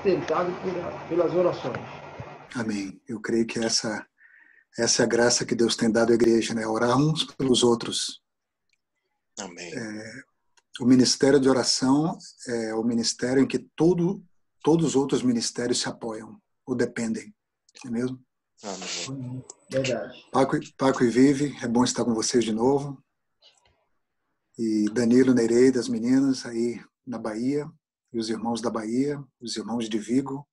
sustentado pelas orações. Amém. Eu creio que essa é a graça que Deus tem dado à igreja, né? Orar uns pelos outros. Amém. O ministério de oração é o ministério em que todos os outros ministérios se apoiam ou dependem. Não é mesmo? Amém. Verdade. Paco e Vivi, é bom estar com vocês de novo. E Danilo, Nereida, as meninas aí na Bahia, e os irmãos da Bahia, os irmãos de Vigo,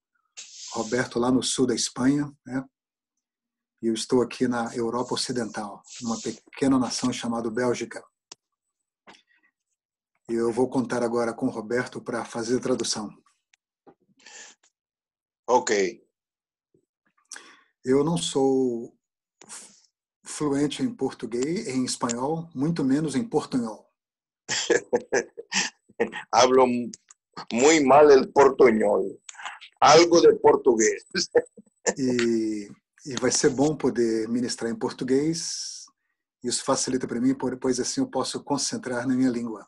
Roberto lá no sul da Espanha, né? E eu estou aqui na Europa Ocidental, numa pequena nação chamada Bélgica. E eu vou contar agora com o Roberto para fazer a tradução. Ok. Eu não sou fluente em português, em espanhol, muito menos em portunhol. Hablo muy mal el portuñol. Algo de português. E vai ser bom poder ministrar em português. Isso facilita para mim, pois assim eu posso concentrar na minha língua.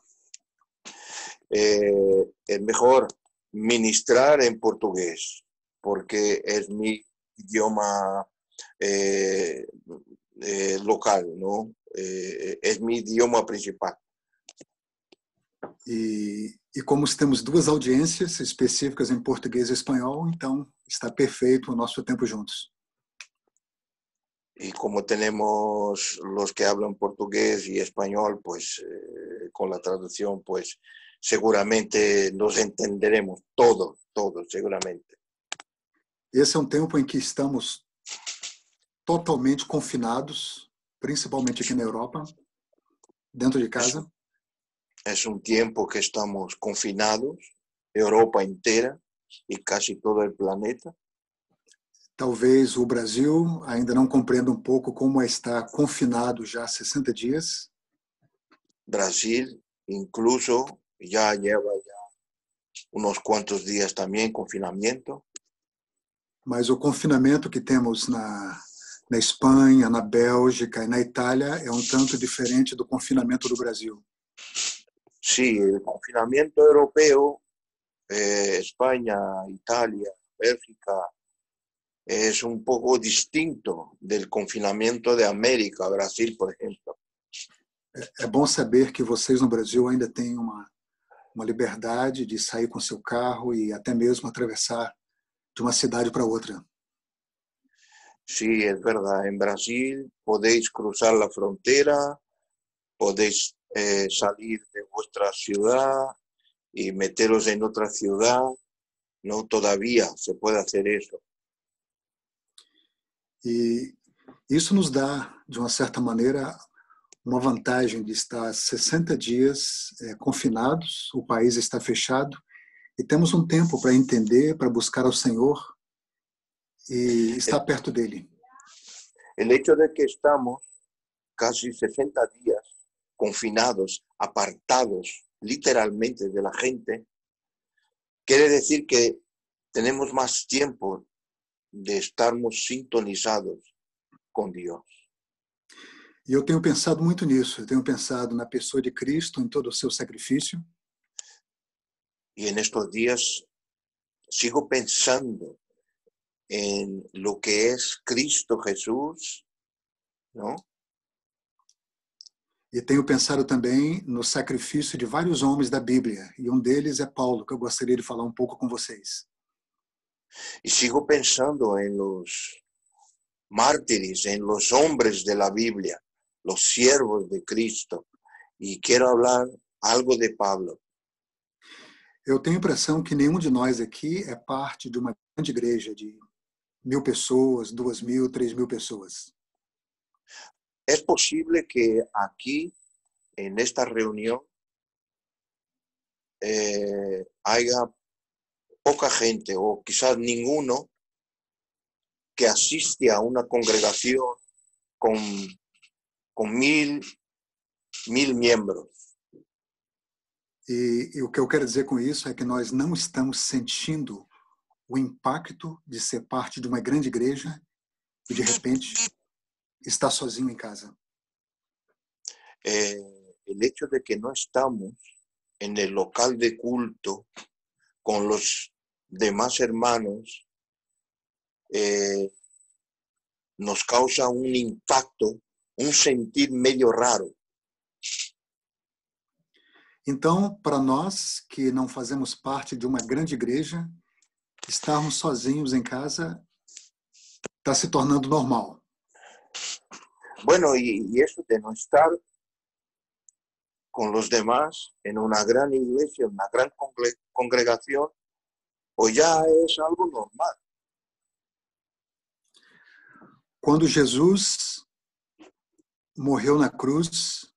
Es mejor ministrar en portugués, porque es mi idioma local, ¿no? Es mi idioma principal. E como temos duas audiências específicas em português e espanhol, então está perfeito o nosso tempo juntos. Y como tenemos los que hablan portugués y español, pues con la traducción, pues seguramente nos entenderemos todos, seguramente. Esse é um tempo em que estamos totalmente confinados, principalmente aqui na Europa, dentro de casa. Es un tiempo que estamos confinados, Europa entera y casi todo el planeta. Talvez o Brasil ainda não compreenda um pouco como é estar confinado já há 60 dias. Brasil incluso ya lleva unos cuantos días también confinamiento. Mas o confinamento que temos na Espanha, na Bélgica e na Itália é um tanto diferente do confinamento do Brasil. Sí, el confinamiento europeo, España, Italia, Bélgica, es un poco distinto del confinamiento de América, Brasil, por ejemplo. É bom saber que vocês no Brasil ainda têm uma liberdade de sair com seu carro e até mesmo atravessar de uma cidade para outra. Sí, es verdad. En Brasil podéis cruzar la frontera, podéis salir de vuestra ciudad y meteros en otra ciudad. No, todavía se puede hacer eso. E isso nos dá, de uma certa maneira, uma vantagem de estar 60 dias confinados, o país está fechado, e temos um tempo para entender, para buscar ao Senhor e estar perto dele. El hecho de que estamos casi 60 días confinados, apartados literalmente de la gente, quiere decir que tenemos más tiempo de estarmos sintonizados com Deus. E eu tenho pensado muito nisso, eu tenho pensado na pessoa de Cristo, em todo o seu sacrifício. Y en estos días sigo pensando en lo que es Cristo Jesús, ¿no? E tenho pensado também no sacrifício de vários homens da Bíblia, e um deles é Paulo, que eu gostaria de falar um pouco com vocês. Y sigo pensando en los mártires, en los hombres de la Biblia, los siervos de Cristo, y quiero hablar algo de Pablo. Eu tenho a impressão que nenhum de nós aqui é parte de uma grande igreja de 1.000 pessoas, 2.000, 3.000 pessoas. Es posible que aquí, en esta reunión, haya poca gente o quizás ninguno que asiste a una congregación con 1.000 miembros. E o que eu quero dizer com isso é que nós não estamos sentindo o impacto de ser parte de uma grande igreja e, de repente, estar sozinho em casa. El hecho de que no estamos en el local de culto con los demás hermanos nos causa un impacto, un sentir medio raro. Então, para nós que não fazemos parte de uma grande igreja, estarmos sozinhos em casa está se tornando normal. Bueno, y eso de no estar con los demás en una gran iglesia, una gran congregación, pues ya es algo normal. Quando Jesus morreu na cruz,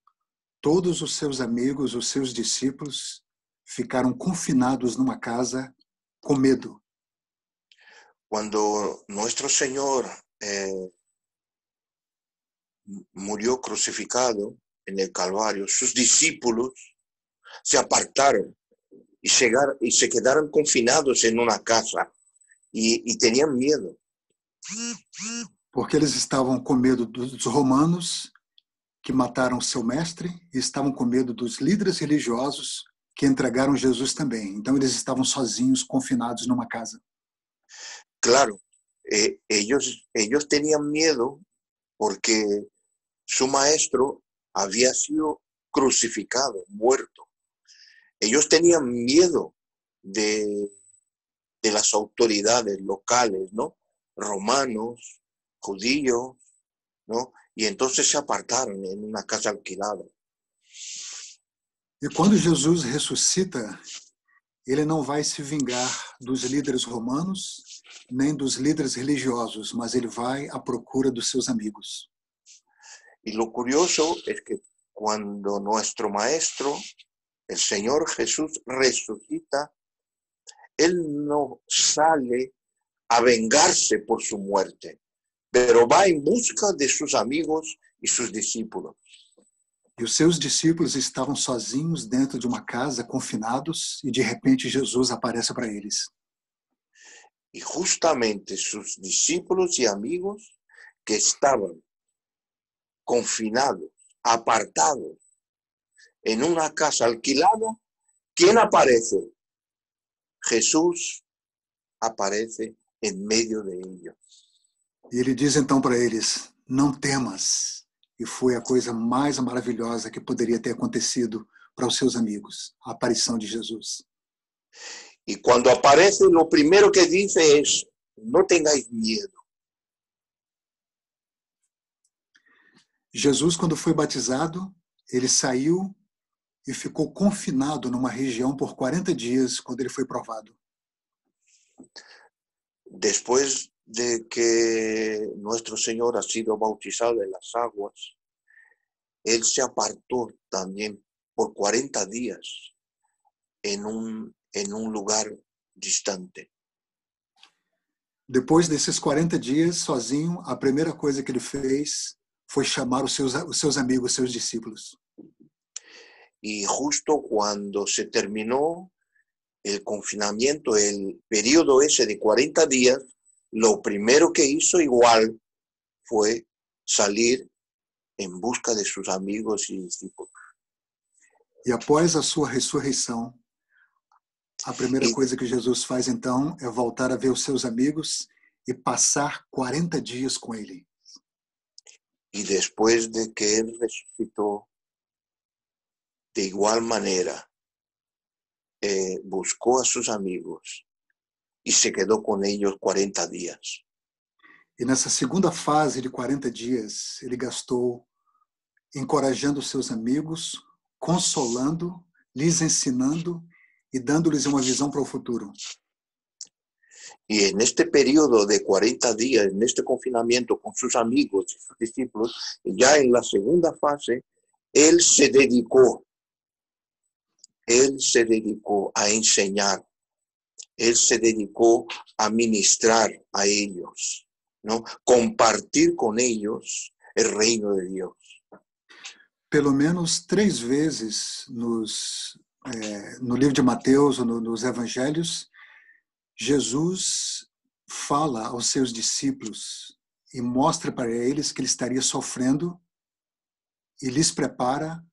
todos os seus amigos, os seus discípulos, ficaram confinados numa casa com medo. Cuando nuestro Señor murió crucificado en el Calvario, sus discípulos se apartaron y se quedaron confinados en una casa y tenían miedo. Porque eles estavam com medo dos romanos que mataram seu mestre e estavam com medo dos líderes religiosos que entregaram Jesus também. Então eles estavam sozinhos, confinados numa casa. Claro, ellos tenían miedo porque su maestro había sido crucificado, muerto. Ellos tenían miedo de las autoridades locales, ¿no? Romanos, judíos, ¿no? Y entonces se apartaron en una casa alquilada. E quando Jesus ressuscita, ele não vai se vingar dos líderes romanos, nem dos líderes religiosos, mas ele vai à procura dos seus amigos. Y lo curioso es que cuando nuestro maestro, el Señor Jesús, resucita, Él no sale a vengarse por su muerte, pero va en busca de sus amigos y sus discípulos. E os seus discípulos estavam sozinhos dentro de uma casa, confinados, e de repente Jesus aparece para eles. Y justamente sus discípulos y amigos que estaban confinados, apartados, en una casa alquilada, ¿quién aparece? Jesús aparece en medio de ellos. E ele diz então para eles, não temas. E foi a coisa mais maravilhosa que poderia ter acontecido para os seus amigos, a aparição de Jesus. Y cuando aparece, lo primero que dice es, no tengáis miedo. Jesus, quando foi batizado, ele saiu e ficou confinado numa região por 40 dias, quando ele foi provado. Después de que nuestro Señor ha sido bautizado en las aguas, Él se apartó también por 40 días en un lugar distante. Depois desses 40 dias, sozinho, a primeira coisa que ele fez foi chamar os seus amigos, os seus discípulos. Y justo cuando se terminó el confinamiento, el periodo ese de 40 días, lo primero que hizo igual fue salir en busca de sus amigos y discípulos. E após a sua ressurreição, a primeira coisa que Jesus faz então é voltar a ver os seus amigos e passar 40 dias com ele. Y después de que Él resucitó, de igual manera, buscó a sus amigos y se quedó con ellos 40 días. E nessa segunda fase de 40 dias, ele gastou encorajando os seus amigos, consolando, lhes ensinando e dando-lhes uma visão para o futuro. Y en este periodo de 40 días, en este confinamiento con sus amigos y sus discípulos, ya en la segunda fase, Él se dedicó a enseñar, Él se dedicó a ministrar a ellos, ¿no? Compartir con ellos el reino de Dios. Pelo menos 3 vezes no livro de Mateus, ou nos evangelhos, Jesus fala aos seus discípulos e mostra para eles que ele estaria sofrendo e lhes prepara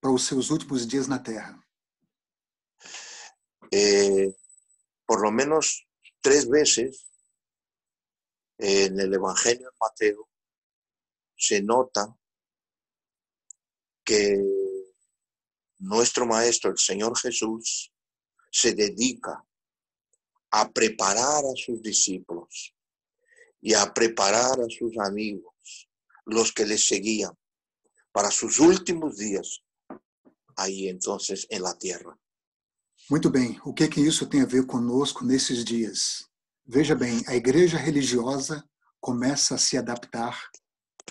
para os seus últimos dias na terra. Por lo menos 3 veces en el Evangelio de Mateo se nota que nuestro Maestro, el Señor Jesús, se dedica a preparar a sus discípulos y a preparar a sus amigos, los que les seguían, para sus últimos días, aí entonces en la tierra. Muito bem, o que isso tem a ver conosco nesses dias? Veja bem, a igreja religiosa começa a se adaptar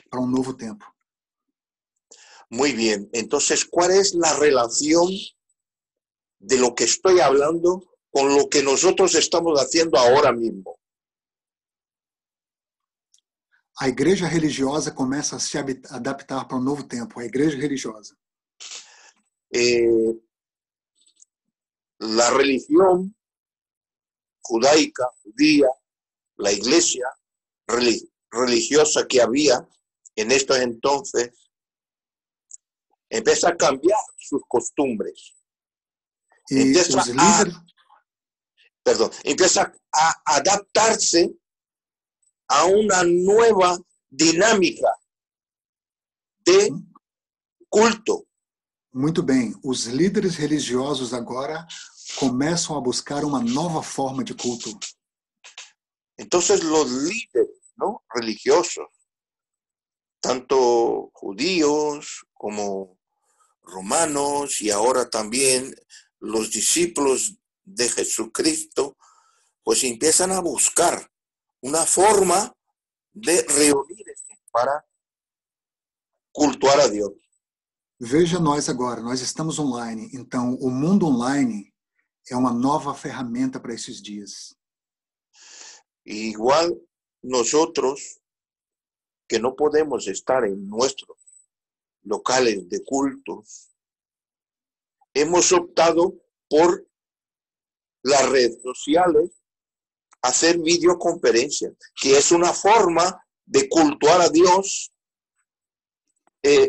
para um novo tempo. Muy bien, entonces, ¿cuál es la relación de lo que estoy hablando con lo que nosotros estamos haciendo ahora mismo? A igreja religiosa começa a se adaptar para um novo tempo, a igreja religiosa. La religión judaica, judía, la iglesia religiosa que había en estos entonces, empieza a cambiar sus costumbres. Empieza a adaptarse a una nueva dinámica de culto. Muito bem, os líderes religiosos agora começam a buscar uma nova forma de culto. Entonces los líderes, ¿no?, religiosos, tanto judíos como romanos y ahora también los discípulos de Jesucristo, pues empiezan a buscar una forma de reunirse para cultuar a Dios. Veja nós agora, nós estamos online, então o mundo online é uma nova ferramenta para esses dias. Igual nosotros, que no podemos estar en nuestros locales de cultos, hemos optado por las redes sociales, hacer videoconferencias, que es una forma de cultuar a Dios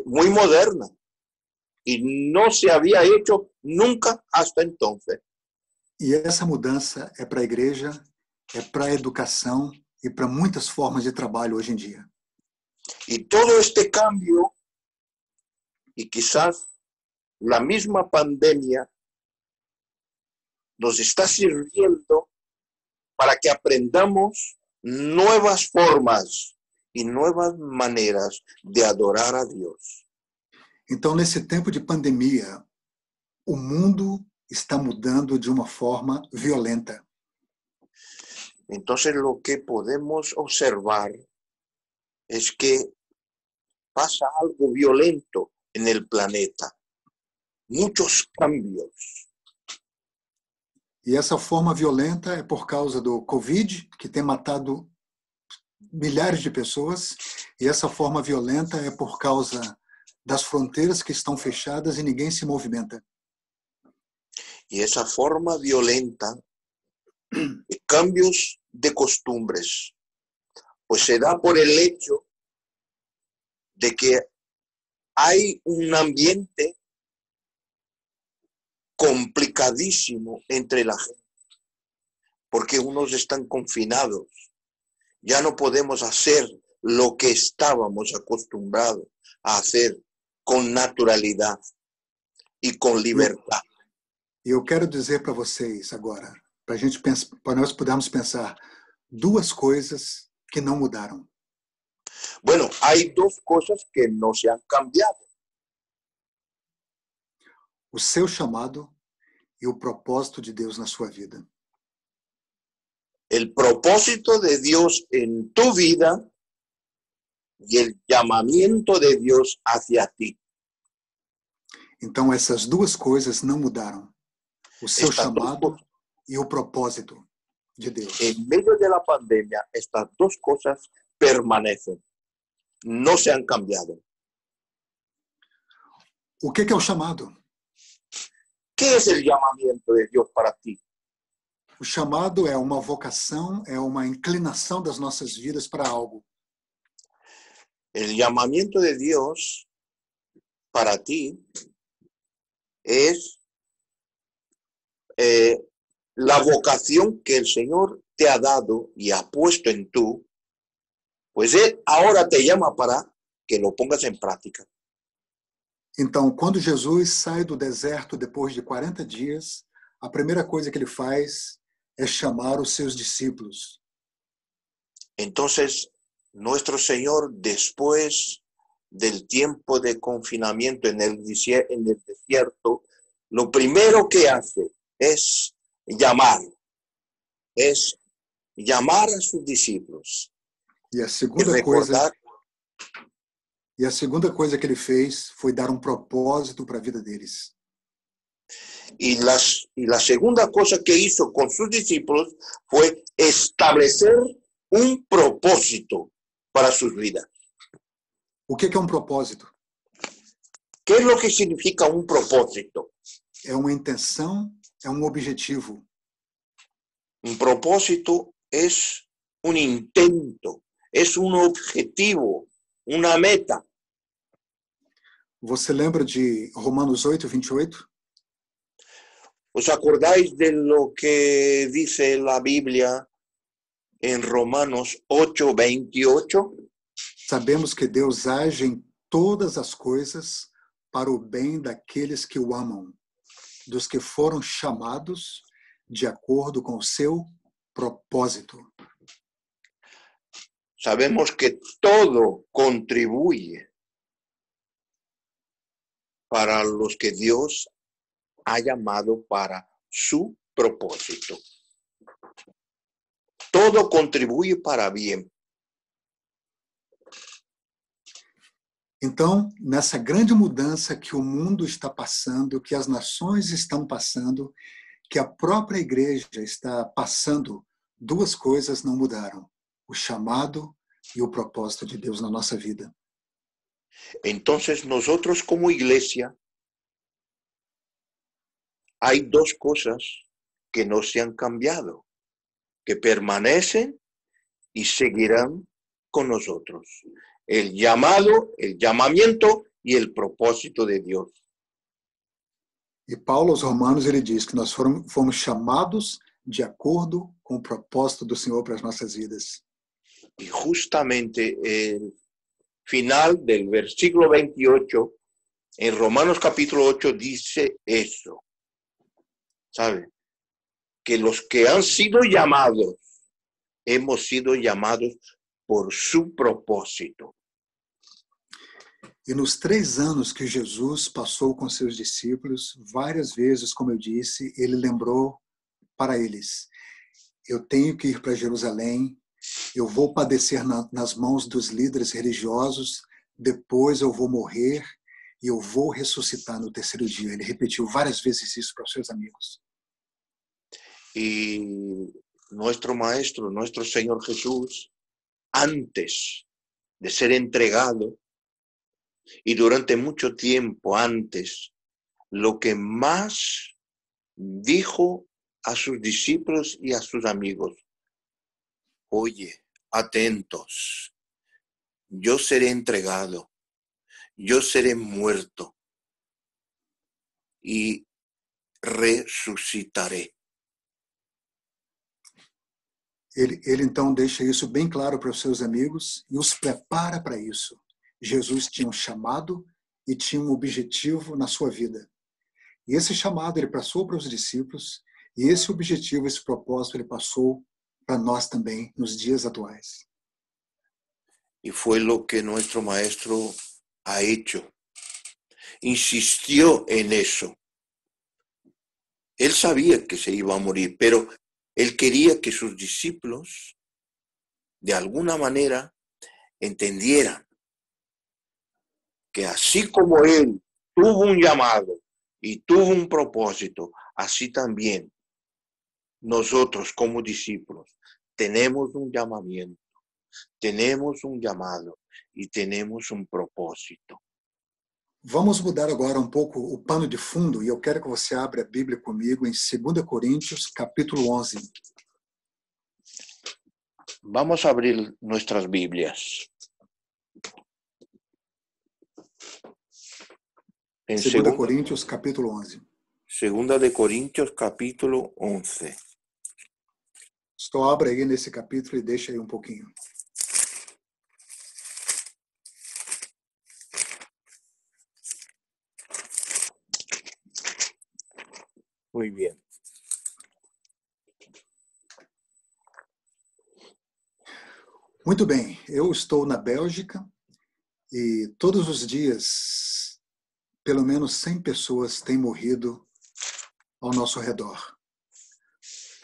muy moderna y no se había hecho nunca hasta entonces. E essa mudança é para a igreja, é para a educação e para muitas formas de trabalho hoje em dia. Y todo este cambio, y quizás la misma pandemia, nos está sirviendo para que aprendamos nuevas formas y nuevas maneras de adorar a Dios. Então, nesse tempo de pandemia, o mundo está mudando de uma forma violenta. Entonces, lo que podemos observar es que pasa algo violento en el planeta. Muchos cambios. E essa forma violenta é por causa do Covid, que tem matado milhares de pessoas, e essa forma violenta é por causa das fronteiras que estão fechadas e ninguém se movimenta. Y esa forma violenta de cambios de costumbres, pues se da por el hecho de que hay un ambiente complicadísimo entre la gente, porque unos están confinados, ya no podemos hacer lo que estábamos acostumbrados a hacer con naturalidad y con libertad. E eu quero dizer para vocês agora, para nós pudermos pensar, duas coisas que não mudaram. Bueno, hay dos cosas que no se han cambiado. O seu chamado e o propósito de Deus na sua vida. El propósito de Dios en tu vida y el llamamiento de Dios hacia ti. Então, essas duas coisas não mudaram. O seu chamado e o propósito de Deus. En medio de la pandemia, estas dos cosas permanecen. No se han cambiado. O que é o chamado? ¿Qué es el llamamiento de Dios para ti? O chamado é uma vocação, é uma inclinação das nossas vidas para algo. El llamamiento de Dios para ti es la vocación que el Señor te ha dado y ha puesto en tú, pues Él ahora te llama para que lo pongas en práctica. Então, quando Jesus sai do deserto depois de 40 dias, a primeira coisa que ele faz é chamar os seus discípulos. Entonces, nuestro Señor, después del tiempo de confinamiento en el desierto, lo primero que hace es llamar a sus discípulos E a y segunda coisa, recordar, que ele fez foi dar propósito para a vida deles. y la segunda cosa que hizo con sus discípulos fue establecer un propósito para sus vidas. O que é propósito? ¿Qué es lo que significa un propósito? É uma intenção, é objetivo. Un propósito es un intento, es un objetivo, una meta. Você lembra de Romanos 8:28? ¿Os acordáis de lo que dice la Biblia en Romanos 8:28? Sabemos que Deus age em todas as coisas para o bem daqueles que o amam, dos que foram chamados de acordo com o seu propósito. Sabemos que todo contribuye para los que Dios ha llamado para su propósito. Todo contribuye para bien. Então, nessa grande mudança que o mundo está passando, que as nações estão passando, que a própria igreja está passando, duas coisas não mudaram: o chamado e o propósito de Deus na nossa vida. Entonces, nosotros como iglesia, hay dos cosas que no se han cambiado, que permanecen y seguirán con nosotros: el llamado, el llamamiento y el propósito de Dios. E Paulo aos Romanos, ele diz que nós fomos chamados de acordo com o propósito do Senhor para as nossas vidas. Y justamente el final del versículo 28, en Romanos capítulo 8, dice eso. ¿Sabe? Que los que han sido llamados, hemos sido llamados por su propósito. E nos 3 anos que Jesus passou com seus discípulos, várias vezes, como eu disse, ele lembrou para eles: eu tenho que ir para Jerusalém, eu vou padecer nas mãos dos líderes religiosos, depois eu vou morrer e eu vou ressuscitar no 3º dia. Ele repetiu várias vezes isso para os seus amigos. Y nuestro Maestro, nuestro Señor Jesús, antes de ser entregado y durante mucho tiempo antes, lo que más dijo a sus discípulos y a sus amigos: oye, atentos, yo seré entregado, yo seré muerto y resucitaré. Ele então deixa isso bem claro para os seus amigos e os prepara para isso. Jesus tinha um chamado e tinha um objetivo na sua vida. E esse chamado ele passou para os discípulos, e esse objetivo, esse propósito, ele passou para nós também nos dias atuais. Y fue lo que nuestro Maestro ha hecho. Insistió en eso. Él sabía que se iba a morir, pero él quería que sus discípulos, de alguna manera, entendieran que así como él tuvo un llamado y tuvo un propósito, así también nosotros como discípulos tenemos un llamamiento, tenemos un llamado y tenemos un propósito. Vamos mudar agora um pouco o pano de fundo, e eu quero que você abra a Bíblia comigo em 2 Coríntios, capítulo 11. Vamos a abrir nuestras Biblias. En 2 Coríntios, capítulo 11. 2 de Corintios, capítulo 11. Só abra aí nesse capítulo e deixa aí um pouquinho. Muy bien. Muito bem, eu estou na Bélgica e todos os dias, pelo menos 100 pessoas têm morrido ao nosso redor.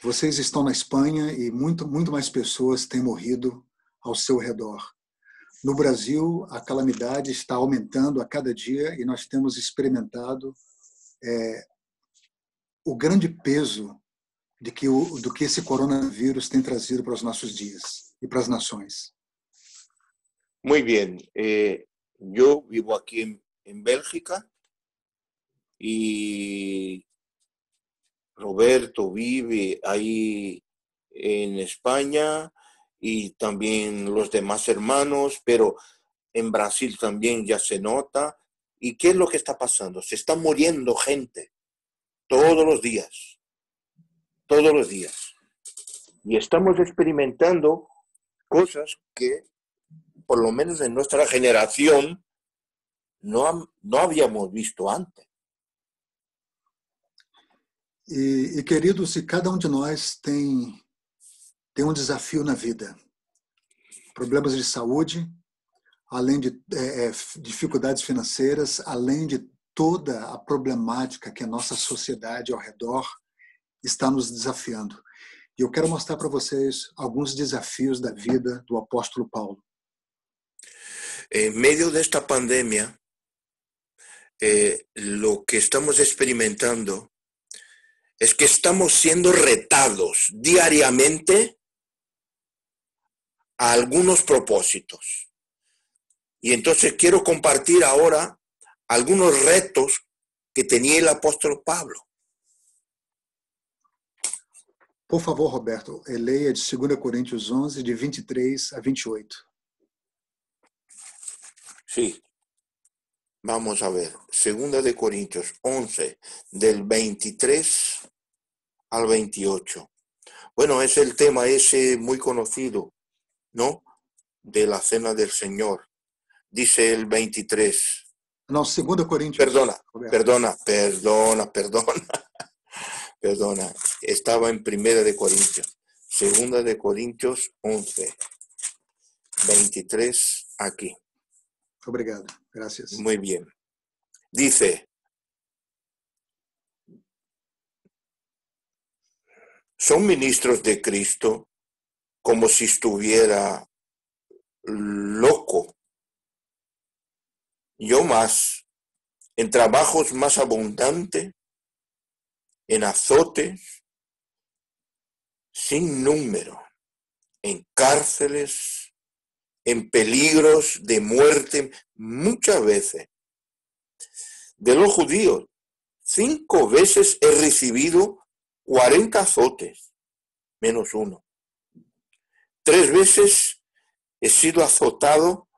Vocês estão na Espanha e muito mais pessoas têm morrido ao seu redor. No Brasil, a calamidade está aumentando a cada dia e nós temos experimentado o grande peso do que esse coronavírus tem trazido para os nossos dias e para as nações. Muy bien. Yo vivo aquí en Bélgica y Roberto vive ahí en España y también los demás hermanos, pero en Brasil también ya se nota. ¿Y qué es lo que está pasando? Se está muriendo gente todos los días. Y estamos experimentando cosas que, por lo menos en nuestra generación, no habíamos visto antes. E queridos, e cada de nós tem desafio na vida. Problemas de saúde, além de dificuldades financeiras, além de toda a problemática que a nossa sociedade ao redor está nos desafiando. E eu quero mostrar para vocês alguns desafios da vida do apóstolo Paulo. En medio de esta pandemia, lo que estamos experimentando es que estamos siendo retados diariamente a algunos propósitos. Y entonces quiero compartir ahora algunos retos que tenía el apóstol Pablo. Por favor, Roberto, leia de 2 Coríntios 11, de 23 a 28. Sí. Vamos a ver. 2 de Corintios 11, del 23 al 28. Bueno, es el tema ese muy conocido, ¿no? De la cena del Señor. Dice el 23. No, 2 Coríntios. Perdona. Estaba en 1 de Corintios. 2 de Corintios 11, 23 aquí. Obrigado, gracias. Muy bien. Dice, son ministros de Cristo como si estuviera loco. Yo más, en trabajos más abundantes, en azotes sin número, en cárceles, en peligros de muerte muchas veces. De los judíos, 5 veces he recibido 40 azotes, menos 1. 3 veces he sido azotado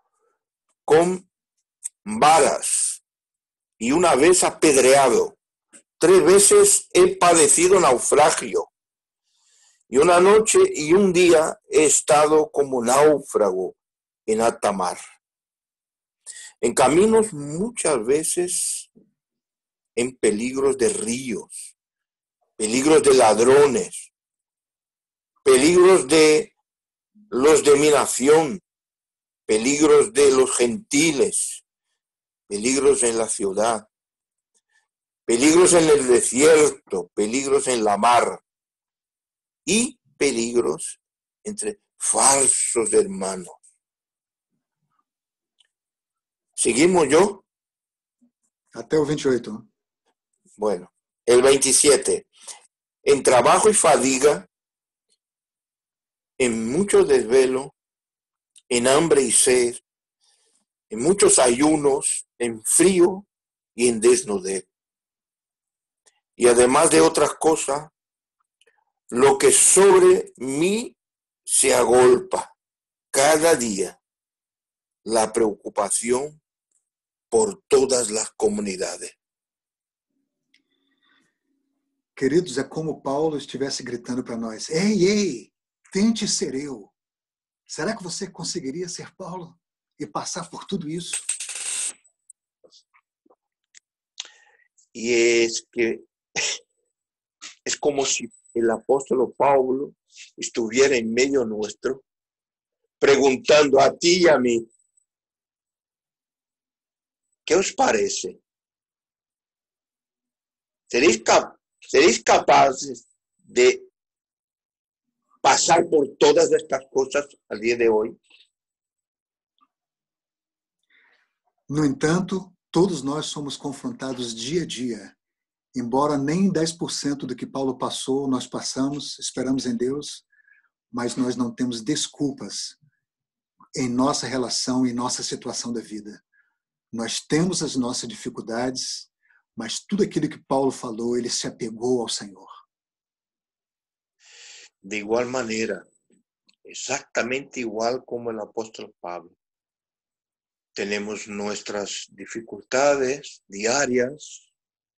con varas y 1 vez apedreado. 3 veces he padecido naufragio. Y 1 noche y 1 día he estado como náufrago en alta mar. En caminos muchas veces en peligros de ríos, peligros de ladrones, peligros de los de mi nación, peligros de los gentiles, peligros en la ciudad, peligros en el desierto, peligros en la mar y peligros entre falsos hermanos. ¿Seguimos yo? Até o 28. Bueno, el 27. En trabajo y fatiga, en mucho desvelo, en hambre y sed, en muchos ayunos, en frío y en desnudez. Y además de otras cosas, lo que sobre mí se agolpa cada día, la preocupación por todas las comunidades. Queridos, é como Paulo estivesse gritando para nós: ei, tente ser eu. Será que você conseguiria ser Paulo e passar por tudo isso? Y es que es como si el apóstol Pablo estuviera en medio nuestro, preguntando a ti y a mí, ¿qué os parece? ¿Seréis capaces de pasar por todas estas cosas al día de hoy? No entanto, todos nós somos confrontados dia a dia. Embora nem 10% do que Paulo passou, nós passamos, esperamos em Deus, mas nós não temos desculpas em nossa relação e nossa situação da vida. Nós temos as nossas dificuldades, mas tudo aquilo que Paulo falou, ele se apegou ao Senhor. De igual manera, exactamente igual como el apóstol Pablo, tenemos nuestras dificultades diarias,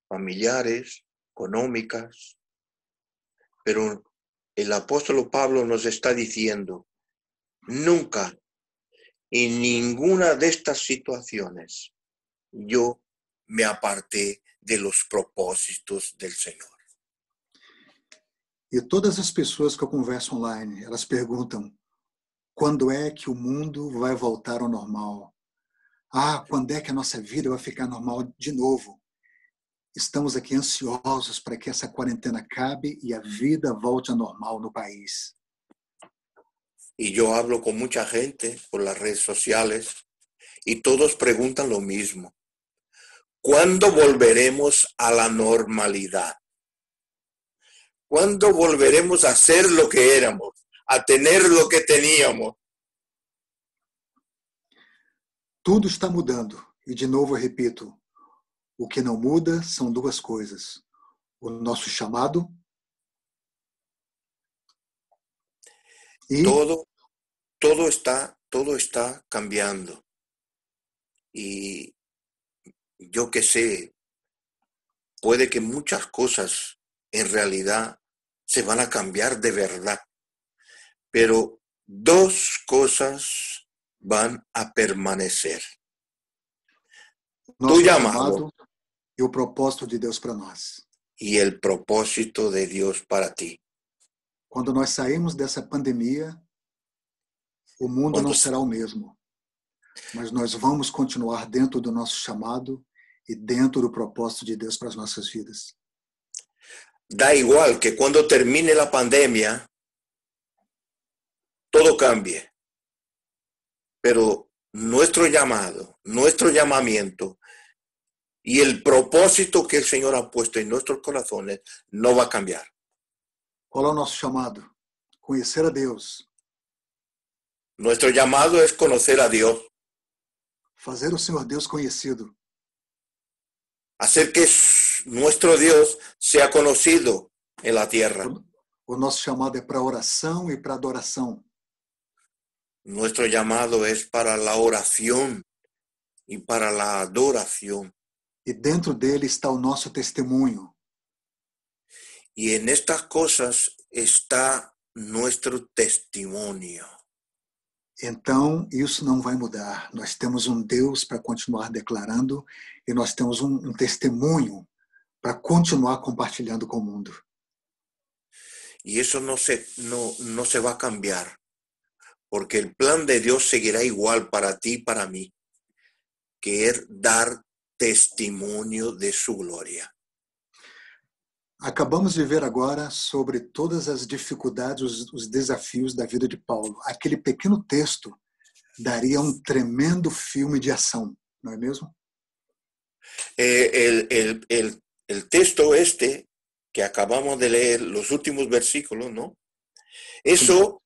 familiares, económicas, pero el apóstol Pablo nos está diciendo, nunca en ninguna de estas situaciones yo me aparté de los propósitos del Señor. E todas as pessoas que eu converso online, elas perguntam, quando é que o mundo vai voltar ao normal? Ah, quando é que a nossa vida vai ficar normal de novo? Estamos aqui ansiosos para que essa quarentena acabe e a vida volte ao normal no país. Y yo hablo con mucha gente por las redes sociales y todos preguntan lo mismo. ¿Cuándo volveremos a la normalidad? ¿Cuándo volveremos a ser lo que éramos? A tener lo que teníamos? Tudo está mudando. E de novo eu repito, o que não muda são duas coisas. O nosso chamado e Todo está cambiando. Y yo qué sé, puede que muchas cosas en realidad se van a cambiar de verdad, pero dos cosas van a permanecer. nosso llamado chamado e o propósito de Deus para nós. Y el propósito de Dios para ti. Quando nós sairmos dessa pandemia, o mundo não será o mesmo. Mas nós vamos continuar dentro do nosso chamado e dentro do propósito de Deus para as nossas vidas. Da igual que cuando termine la pandemia, todo cambie. Pero nuestro llamado, nuestro llamamiento y el propósito que el Señor ha puesto en nuestros corazones no va a cambiar. Qual é o nosso chamado? Conhecer a Deus. Nuestro llamado es conocer a Dios. Fazer o Senhor Deus conhecido. Hacer que nuestro Dios sea conocido en la tierra. O nosso chamado é para oração e para adoração. Nuestro llamado es para la oración y para la adoración. E dentro dele está o nosso testemunho. Y en estas cosas está nuestro testimonio. Então, isso não vai mudar. Nós temos um Deus para continuar declarando e nós temos um testemunho para continuar compartilhando com o mundo. Y eso no se va a cambiar, porque el plan de Dios seguirá igual para ti y para mí, que es dar testimonio de su gloria. Acabamos de ver agora sobre todas as dificuldades, os desafios da vida de Paulo. Aquele pequeno texto daria um tremendo filme de ação, não é mesmo? El texto que acabamos de leer, los últimos versículos, ¿no? Eso,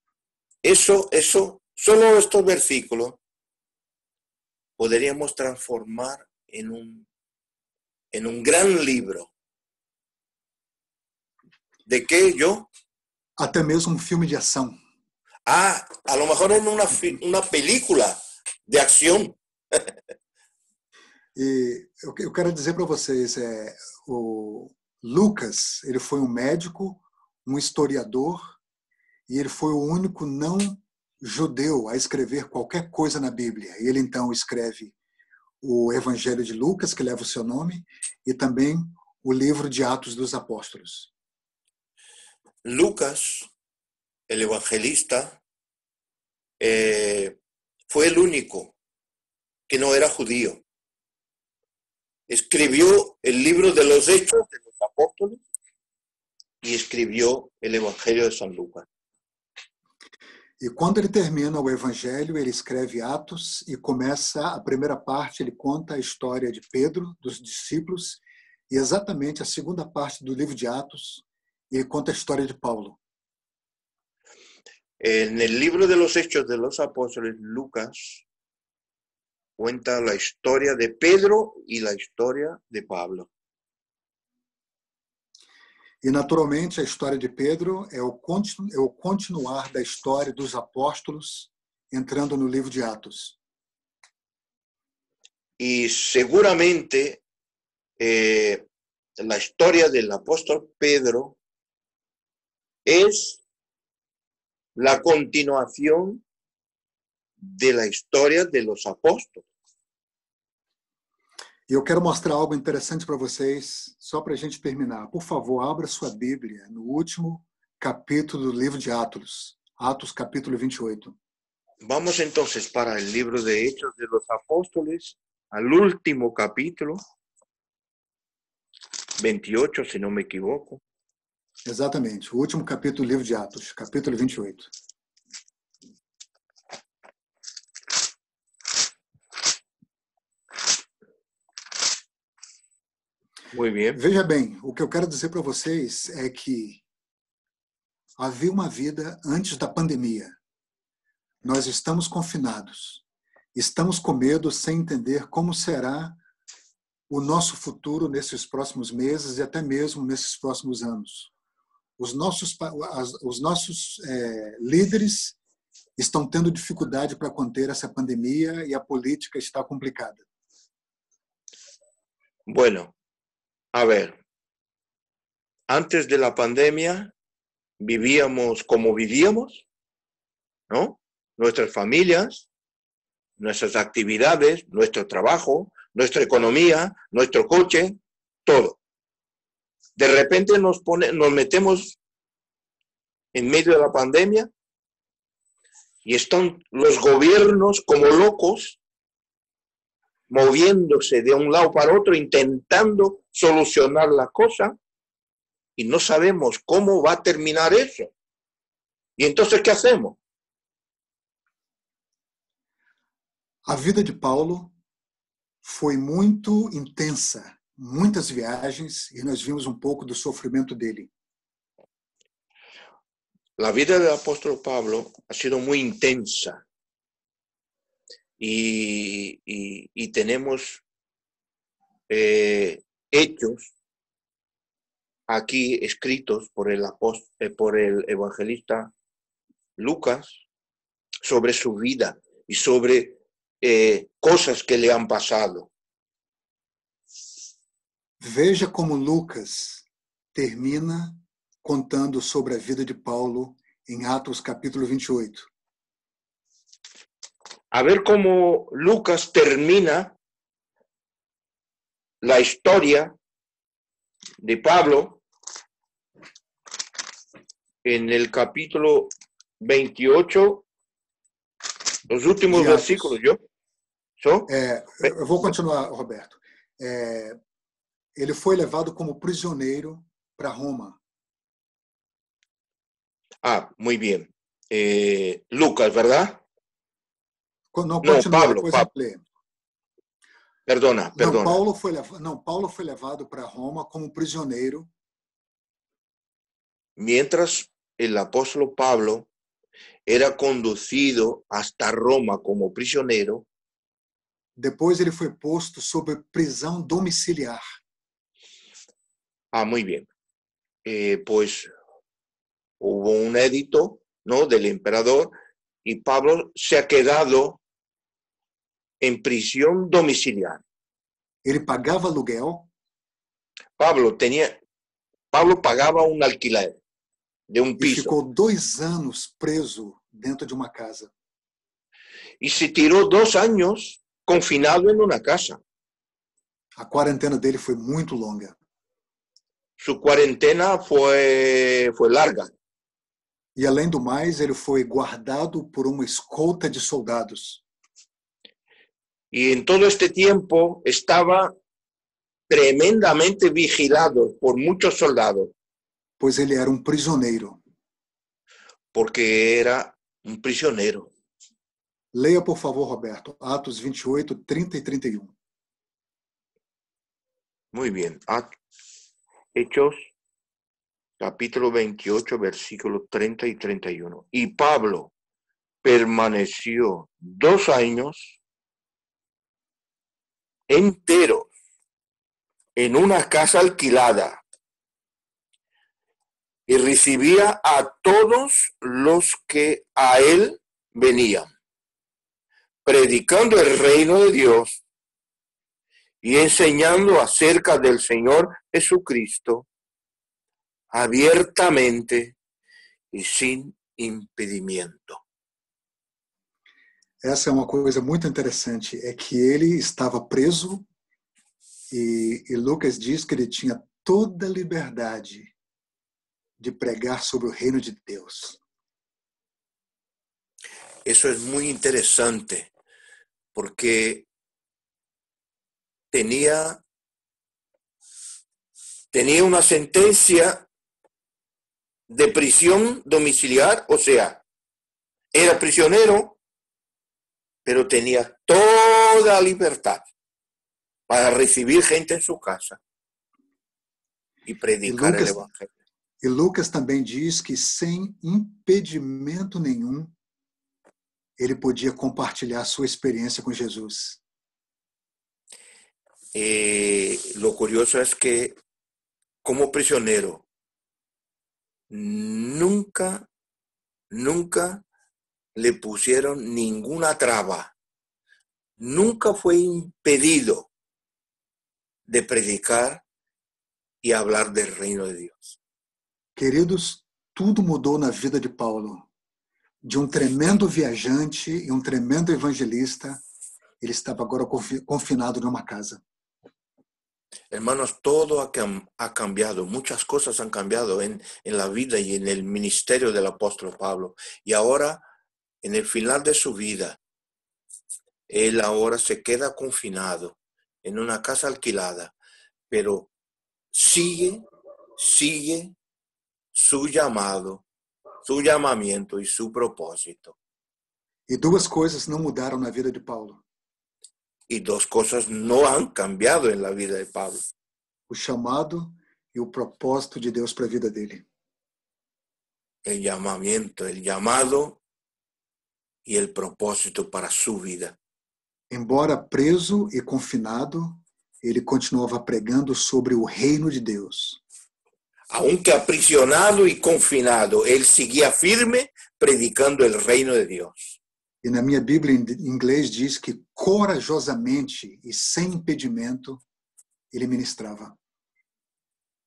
solo estos versículos podríamos transformar en un gran libro. ¿De qué yo? Até mesmo um filme de ação. A lo mejor en una película de acción. E eu quero dizer para vocês, o Lucas, ele foi um médico, um historiador, e ele foi o único não judeu a escrever qualquer coisa na Bíblia. Ele então escreve o Evangelho de Lucas, que leva o seu nome, e também o livro de Atos dos Apóstolos. Lucas, el evangelista, fue el único que no era judío. Escribió el libro de los Hechos de los Apóstoles y escribió el Evangelio de San Lucas. E quando ele termina o Evangelho, ele escreve Atos e começa a primeira parte, ele conta a história de Pedro, dos discípulos, e exatamente a segunda parte do livro de Atos, ele conta a história de Paulo. En el libro de los Hechos de los Apóstoles, Lucas cuenta la historia de Pedro y la historia de Pablo. E, naturalmente, a história de Pedro é o continuar da história dos apóstolos entrando no livro de Atos. Y seguramente la historia del apóstol Pedro es la continuación de la historia de los apóstoles. E eu quero mostrar algo interessante para vocês, só para a gente terminar. Por favor, abra sua Bíblia no último capítulo do livro de Atos, Atos capítulo 28. Vamos entonces para el libro de Hechos de los Apóstoles, al último capítulo, 28, si no me equivoco. Exatamente, o último capítulo do livro de Atos, capítulo 28. Muy bien. Veja bem, o que eu quero dizer para vocês é que havia uma vida antes da pandemia. Nós estamos confinados. Estamos com medo sem entender como será o nosso futuro nesses próximos meses e até mesmo nesses próximos anos. Os nossos líderes estão tendo dificuldade para conter essa pandemia e a política está complicada. Bueno, a ver, antes de la pandemia vivíamos como vivíamos, ¿no? Nuestras familias, nuestras actividades, nuestro trabajo, nuestra economía, nuestro coche, todo. De repente nos metemos en medio de la pandemia y están los gobiernos como locos moviéndose de un lado para otro, intentando solucionar la cosa y no sabemos cómo va a terminar eso. ¿Y entonces qué hacemos? A vida de Paulo foi muito intensa, muitas viagens, e nós vimos um pouco do sofrimento dele. La vida del apóstol Pablo ha sido muy intensa y tenemos hechos aquí escritos por el evangelista Lucas sobre su vida y sobre cosas que le han pasado. Veja como Lucas termina contando sobre a vida de Paulo em Atos capítulo 28. A ver cómo Lucas termina la historia de Pablo en el capítulo 28, los últimos versículos, ¿yo? Eu vou continuar, Roberto. Ele foi levado como prisioneiro para Roma. Ah, muy bien. Lucas, ¿verdad? Não, continua, depois Pablo. eu leio. Perdona. Paulo foi levado para Roma como prisioneiro. Mientras el apóstol Pablo era conducido hasta Roma como prisionero. Depois ele foi posto sob prisão domiciliar. Ah, muy bien. Pues hubo un edicto, ¿no?, del emperador y Pablo se ha quedado en prisión domiciliar. Ele pagava aluguel. Pablo pagaba un alquiler. de un e piso ficou 2 anos preso dentro de uma casa. y se tiró 2 años confinado en una casa. A quarentena dele foi muito longa. Su cuarentena fue larga. E, além do mais, ele foi guardado por uma escolta de soldados. Y en todo este tiempo estaba tremendamente vigilado por muchos soldados, Pois ele era um prisioneiro. porque era un prisionero. Leia, por favor, Roberto, Atos 28, 30 e 31. Muy bien. Hechos, capítulo 28, versículos 30 y 31. Y Pablo permaneció 2 años enteros en una casa alquilada y recibía a todos los que a él venían, predicando el reino de Dios y enseñando acerca del Señor Jesucristo abiertamente y sin impedimento. Essa é uma coisa muito interessante, é que ele estava preso e Lucas diz que ele tinha toda a liberdade de pregar sobre o reino de Deus. Eso es muy interesante porque tenía una sentencia de prisión domiciliar, o sea, era prisionero, pero tenía toda libertad para recibir gente en su casa y predicar el evangelio. E Lucas também diz que sem impedimento nenhum, ele podia compartilhar sua experiência com Jesus. Lo curioso es que como prisionero nunca le pusieron ninguna traba, nunca fue impedido de predicar y hablar del reino de Dios. Queridos, tudo mudou na vida de Paulo. De um tremendo viajante e um tremendo evangelista, ele estava agora confinado numa casa. Hermanos, todo ha cambiado, muchas cosas han cambiado en la vida y en el ministerio del apóstol Pablo. Y ahora, en el final de su vida, él ahora se queda confinado en una casa alquilada, pero sigue su llamado, su llamamiento y su propósito. E 2 coisas não mudaram na vida de Paulo: Y 2 cosas no han cambiado en la vida de Pablo: o chamado e o propósito de Deus para a vida dele. el llamamiento, el llamado y el propósito para su vida. Embora preso e confinado, ele continuava pregando sobre o reino de Deus. Aunque aprisionado y confinado, él seguía firme predicando el reino de Dios. E na minha Bíblia em inglês diz que corajosamente e sem impedimento ele ministrava.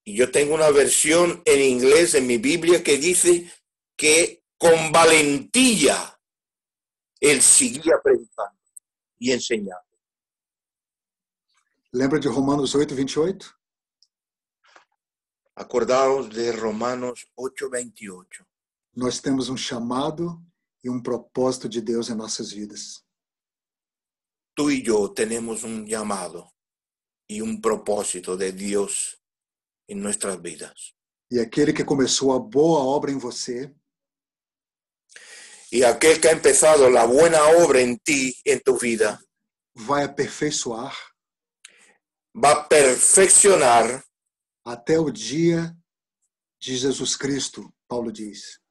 Y yo tengo una versión en inglés en mi Biblia que dice que con valentía él seguía predicando y enseñando. Lembra de Romanos 8, 28? Acordaos de Romanos 8:28. Nós temos um chamado e um propósito de Deus em nossas vidas. Tú y yo tenemos un llamado y un propósito de Dios en nuestras vidas. E aquele que começou a boa obra em você, Y aquel que ha empezado la buena obra en ti, en tu vida, vai aperfeiçoar va a perfeccionar até o dia de Jesus Cristo, Paulo diz.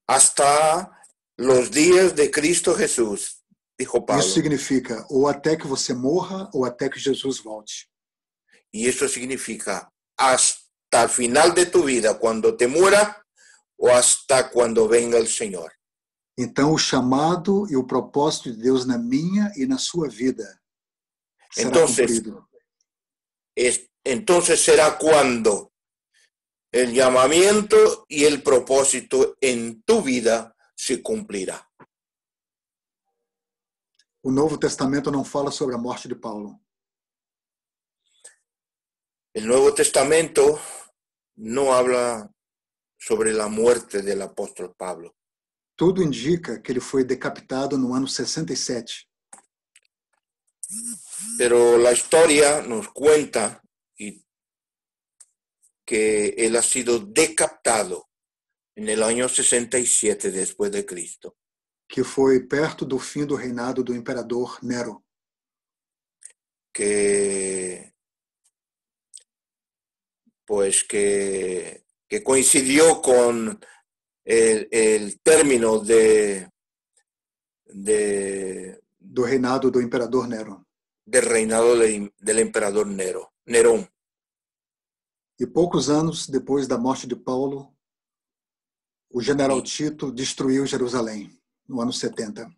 hasta los días de Cristo Jesús, dijo Pablo. Isso significa ou até que você morra ou até que Jesus volte. Y eso significa hasta el final de tu vida, cuando te muera o hasta cuando venga el Señor. Então, o chamado e o propósito de Deus na minha e na sua vida será Entonces, cumprido. entonces será cuando el llamamiento y el propósito en tu vida se cumplirá. O Novo Testamento não fala sobre a morte de Paulo. El Nuevo Testamento no habla sobre la muerte del apóstol Pablo, Tudo indica que ele foi decapitado no ano 67. pero la historia nos cuenta que él ha sido decapitado en el año 67 después de Cristo. Que foi perto do fim do reinado do imperador Nero. Que coincidió con el término Do reinado do imperador Nero. del reinado del emperador Nerón. E poucos anos depois da morte de Paulo, o general Tito destruiu Jerusalém, no ano 70.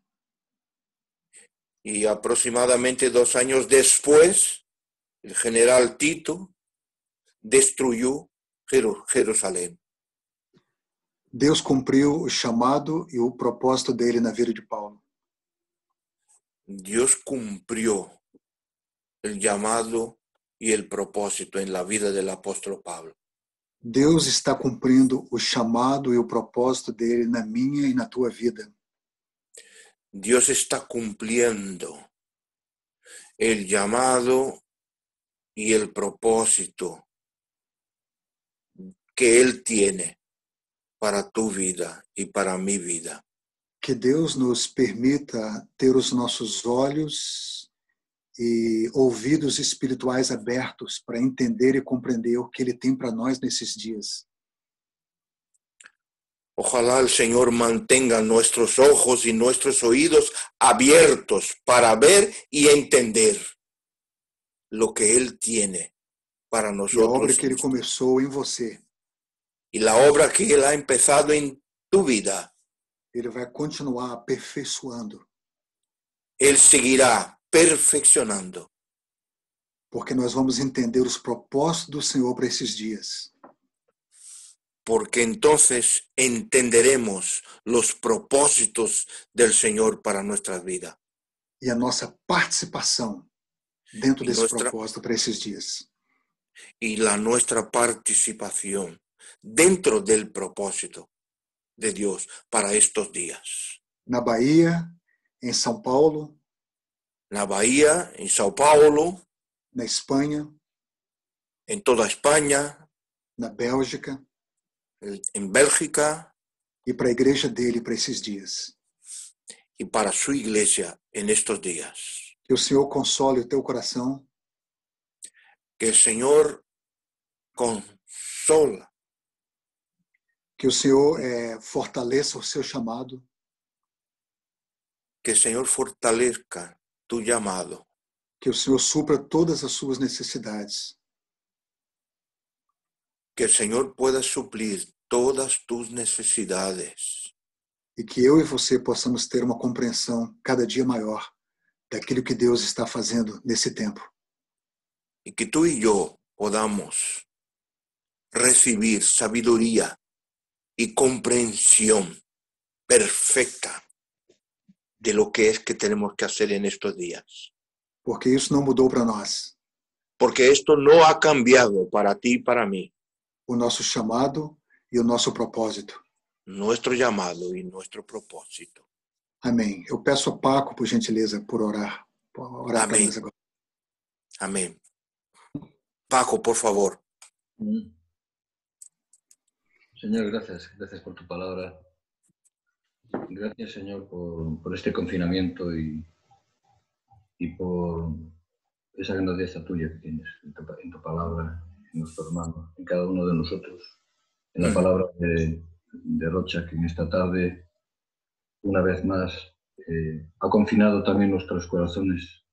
Y aproximadamente 2 años después, el general Tito destruyó Jerusalém. Deus cumpriu o chamado e o propósito dele na vida de Paulo. Dios cumplió el llamado y el propósito en la vida del apóstol Pablo. Deus está cumprindo o chamado e o propósito dele na minha e na tua vida. Dios está cumpliendo el llamado y el propósito que Él tiene para tu vida y para mi vida. Que Deus nos permita ter os nossos olhos e ouvidos espirituais abertos para entender e compreender o que Ele tem para nós nesses dias. Ojalá el Señor mantenga nuestros ojos y nuestros oídos abiertos para ver y entender lo que Él tiene para E a nosotros. obra que Ele começou em você, Y la obra que Él ha empezado en tu vida, Ele vai continuar aperfeiçoando, Él seguirá perfeccionando. porque nós vamos entender os propósitos do Senhor para esses dias. Porque entonces entenderemos los propósitos del Señor para nuestras vidas. E a nossa participação dentro E desse nuestra- propósito para esses dias. Y nuestra participación dentro del propósito de Dios para estos días. Na Bahia, em São Paulo, Na Bahía, en Sao Paulo, na Espanha, en toda España, na Bélgica, en Bélgica e para a igreja dele para esses dias. y para su iglesia en estos días. Que o Senhor console o teu coração, Que el Señor consola, que o Senhor fortaleça o seu chamado, que el Señor fortalezca tu llamado, que o Senhor supra todas as suas necessidades, que el Señor pueda suplir todas tus necesidades e que eu e você possamos ter uma compreensão cada dia maior daquilo que Deus está fazendo nesse tempo. y que tú y yo podamos recibir sabiduría y comprensión perfecta de lo que es que tenemos que hacer en estos días. Porque isso não mudou para nós. Porque esto no ha cambiado para ti y para mí. O nosso chamado e o nosso propósito. Nuestro llamado y nuestro propósito. Amém. Eu peço a Paco, por gentileza, por orar para nós agora. Amén. Paco, por favor. Señor, gracias por tu palabra. Gracias, Señor, por este confinamiento y por esa grandeza tuya que tienes en tu palabra, en nuestro hermano, en cada uno de nosotros, en la palabra de Rocha, que en esta tarde, una vez más, ha confinado también nuestros corazones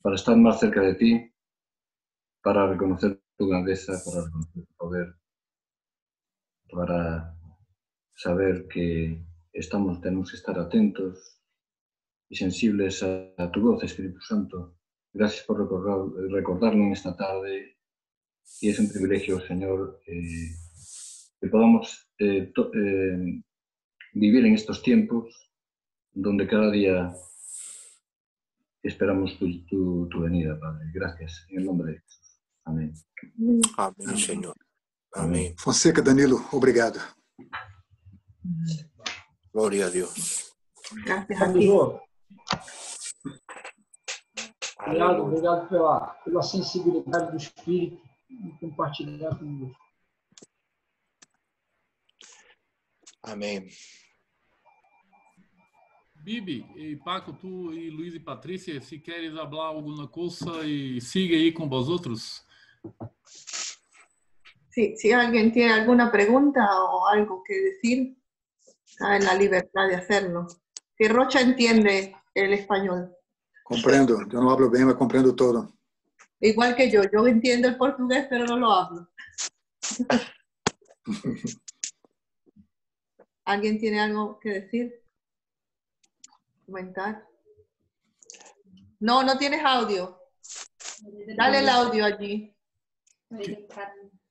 para estar más cerca de ti, para reconocer tu grandeza, para reconocer tu poder, para saber que tenemos que estar atentos y sensibles a tu voz, Espíritu Santo. Gracias por recordarlo en esta tarde, y es un privilegio, Señor, que podamos vivir en estos tiempos donde cada día esperamos tu venida, Padre. Gracias, en el nombre de Jesús. Amén. Amén, Señor. Amén. Fonseca Danilo, obrigado. Gloria a Dios. Gracias a ti. Obrigado, obrigado pela sensibilidade do Espírito e compartilhar conosco. Amén. Bibi e Paco, tu e Luiz e Patrícia, se queres falar alguma coisa e siga aí com vosotros. Sí, si alguien tiene alguna pregunta o algo que decir, está en la libertad de hacerlo. Si Rocha entiende el español. Compreendo. Eu não hablo bem, mas compreendo todo. Igual que yo entiendo el portugués, pero no lo hablo. ¿Alguien tiene algo que decir? ¿Comentar? No, no tienes audio. Dale el audio allí.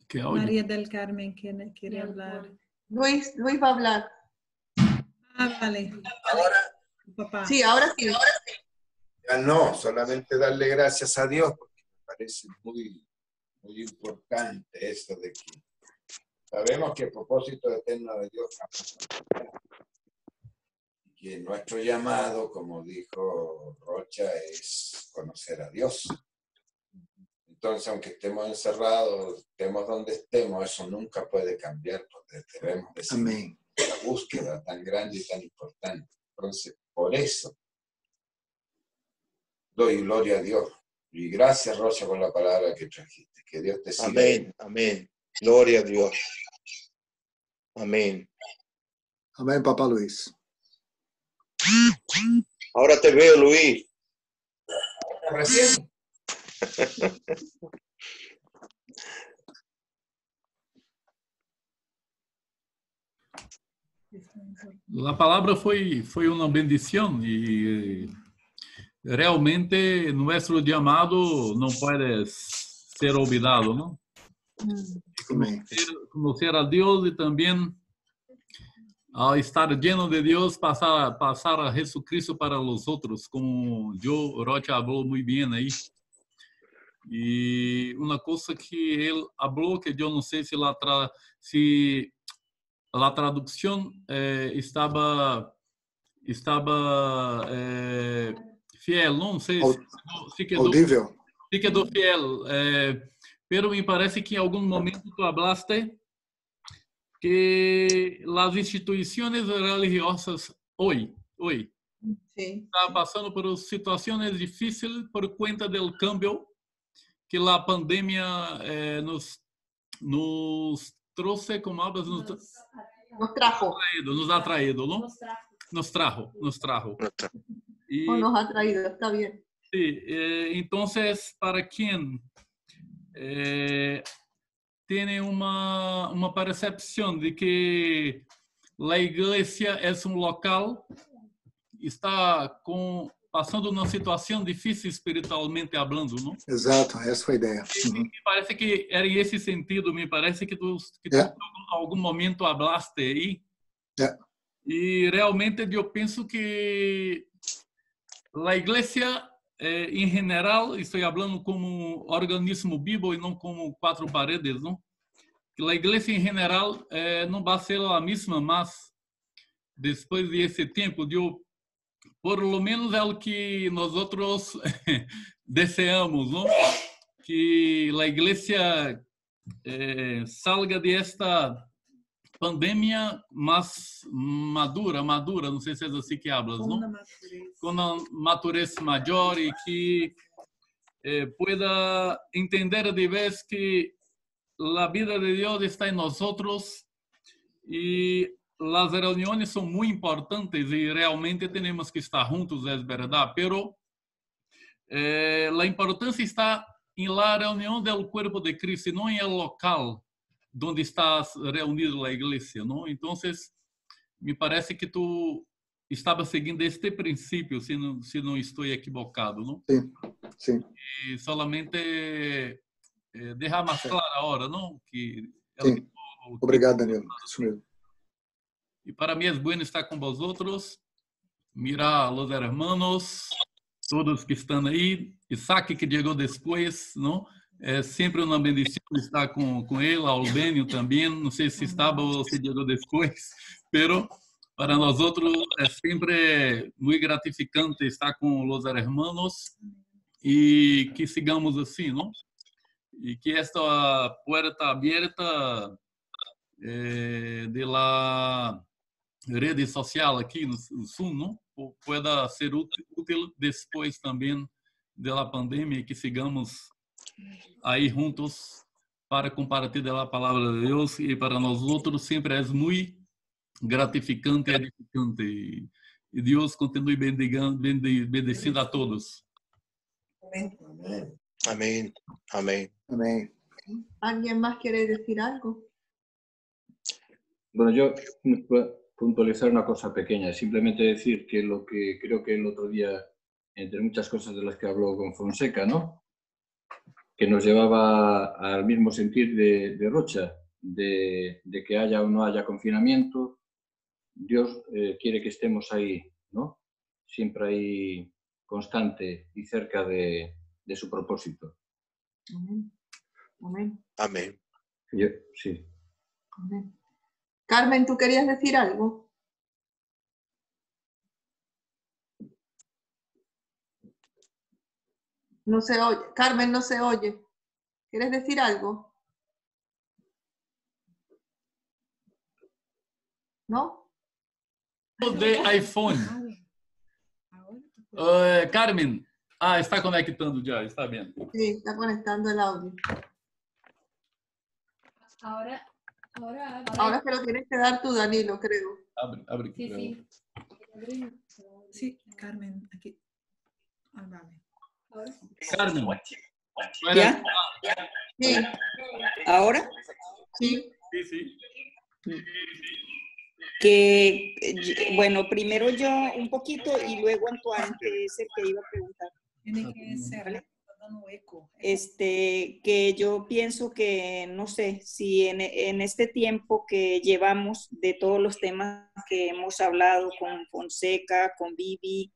Que audio? María del Carmen quiere hablar. Luis va a hablar. Ah, vale. Ahora, Papá. Sí, ahora sí. ya no, solamente darle gracias a Dios, porque me parece muy, muy importante esto de que sabemos que el propósito eterno de Dios y que nuestro llamado, como dijo Rocha, es conocer a Dios. Entonces, aunque estemos encerrados, estemos donde estemos, eso nunca puede cambiar, porque debemos de seguir la búsqueda tan grande y tan importante. Entonces, por eso, doy gloria a Dios. Y gracias, Rocha, por la palabra que trajiste. Que Dios te siga. Amén, amén. Gloria a Dios. Amén. Amém, Papá Luiz. Ahora te veo, Luis. Recién. A palavra foi uma bendição e realmente nosso chamado não pode ser olvidado, não? Conhecer a Deus e também ao estar lleno de Deus passar a Jesucristo para os outros, como Rocha falou muito bem aí. E uma coisa que ele falou que eu não sei se a tradução estava fiel, não sei se quedou fiel, pero me parece que em algum momento tu hablaste que as instituições religiosas hoje estão passando por situações difíceis por conta do cambio que a pandemia nos trouxe, como hablas, nos ha traído, ¿no? Nos trajo. Y, o nos ha traído, está bien. Sí, entonces, para quien tiene una percepción de que la iglesia es un local, está passando uma situação difícil espiritualmente falando, não? Exato, essa foi a ideia. Me parece que era em esse sentido, me parece que tu em algum momento falaste aí. E realmente eu penso que a igreja, em geral, estou falando como organismo vivo e não como quatro paredes, não? Que a igreja, em geral, não vai ser a mesma, mas depois de esse tempo, por lo menos é o que nós outros desejamos, não? Que a igreja salga de esta pandemia mais madura, não sei se é assim que hablas, não? Com uma madurez maior e que pueda entender de vez que a vida de Deus está em nós outros e as reuniões são muito importantes e realmente temos que estar juntos, é verdade, pero a importância está em la reunião do corpo de Cristo, não em el local onde está reunido a igreja, não? Então, me parece que tu estava seguindo este princípio, se não estou equivocado, não? Sim. E solamente deixar mais claro agora, não? Que Obrigado, Danilo. Isso mesmo. Y para mí es bueno estar con vosotros, mirar a los hermanos, todos que están ahí, Isaac que llegó después, ¿no? É sempre uma bendição estar com ele, Albênio também, não sei se estava ou se chegou depois, pero para nós outros é sempre muito gratificante estar com os hermanos e que sigamos assim, não? E que esta porta aberta de la rede social aqui no Sul, não? Pueda ser útil depois também da pandemia, que sigamos aí juntos para compartilhar a palavra de Deus, e para nós outros sempre é muito gratificante e edificante. E Deus continue bendecindo a todos. Amén. Amén. Amém. ¿Alguien más quiere decir algo? Bueno, yo puntualizar una cosa pequeña, simplemente decir que lo que creo que el otro día, entre muchas cosas de las que habló con Fonseca, ¿no?, que nos llevaba al mismo sentir de Rocha, de que haya o no haya confinamiento, Dios quiere que estemos ahí, ¿no? Siempre ahí, constante y cerca de su propósito. Amén. Amén. Amén. Sí. Amén. Carmen, ¿tú querías decir algo? No se oye. Carmen, no se oye. ¿Quieres decir algo? ¿No? De iPhone. Carmen, está conectando ya, está bien. Sí, está conectando el audio. Ahora se lo tienes que dar tú, Danilo, creo. Abre. Sí. Sí, Carmen, aquí. Vale. Carmen. ¿Ya? Sí. ¿Ahora? Sí. Sí. Que, bueno, primero yo un poquito y luego Antoine, que es el que iba a preguntar. Tiene que ser, ¿vale? Dando eco. Que yo pienso que, no sé, si en este tiempo que llevamos de todos los temas que hemos hablado con Fonseca, con Vivi,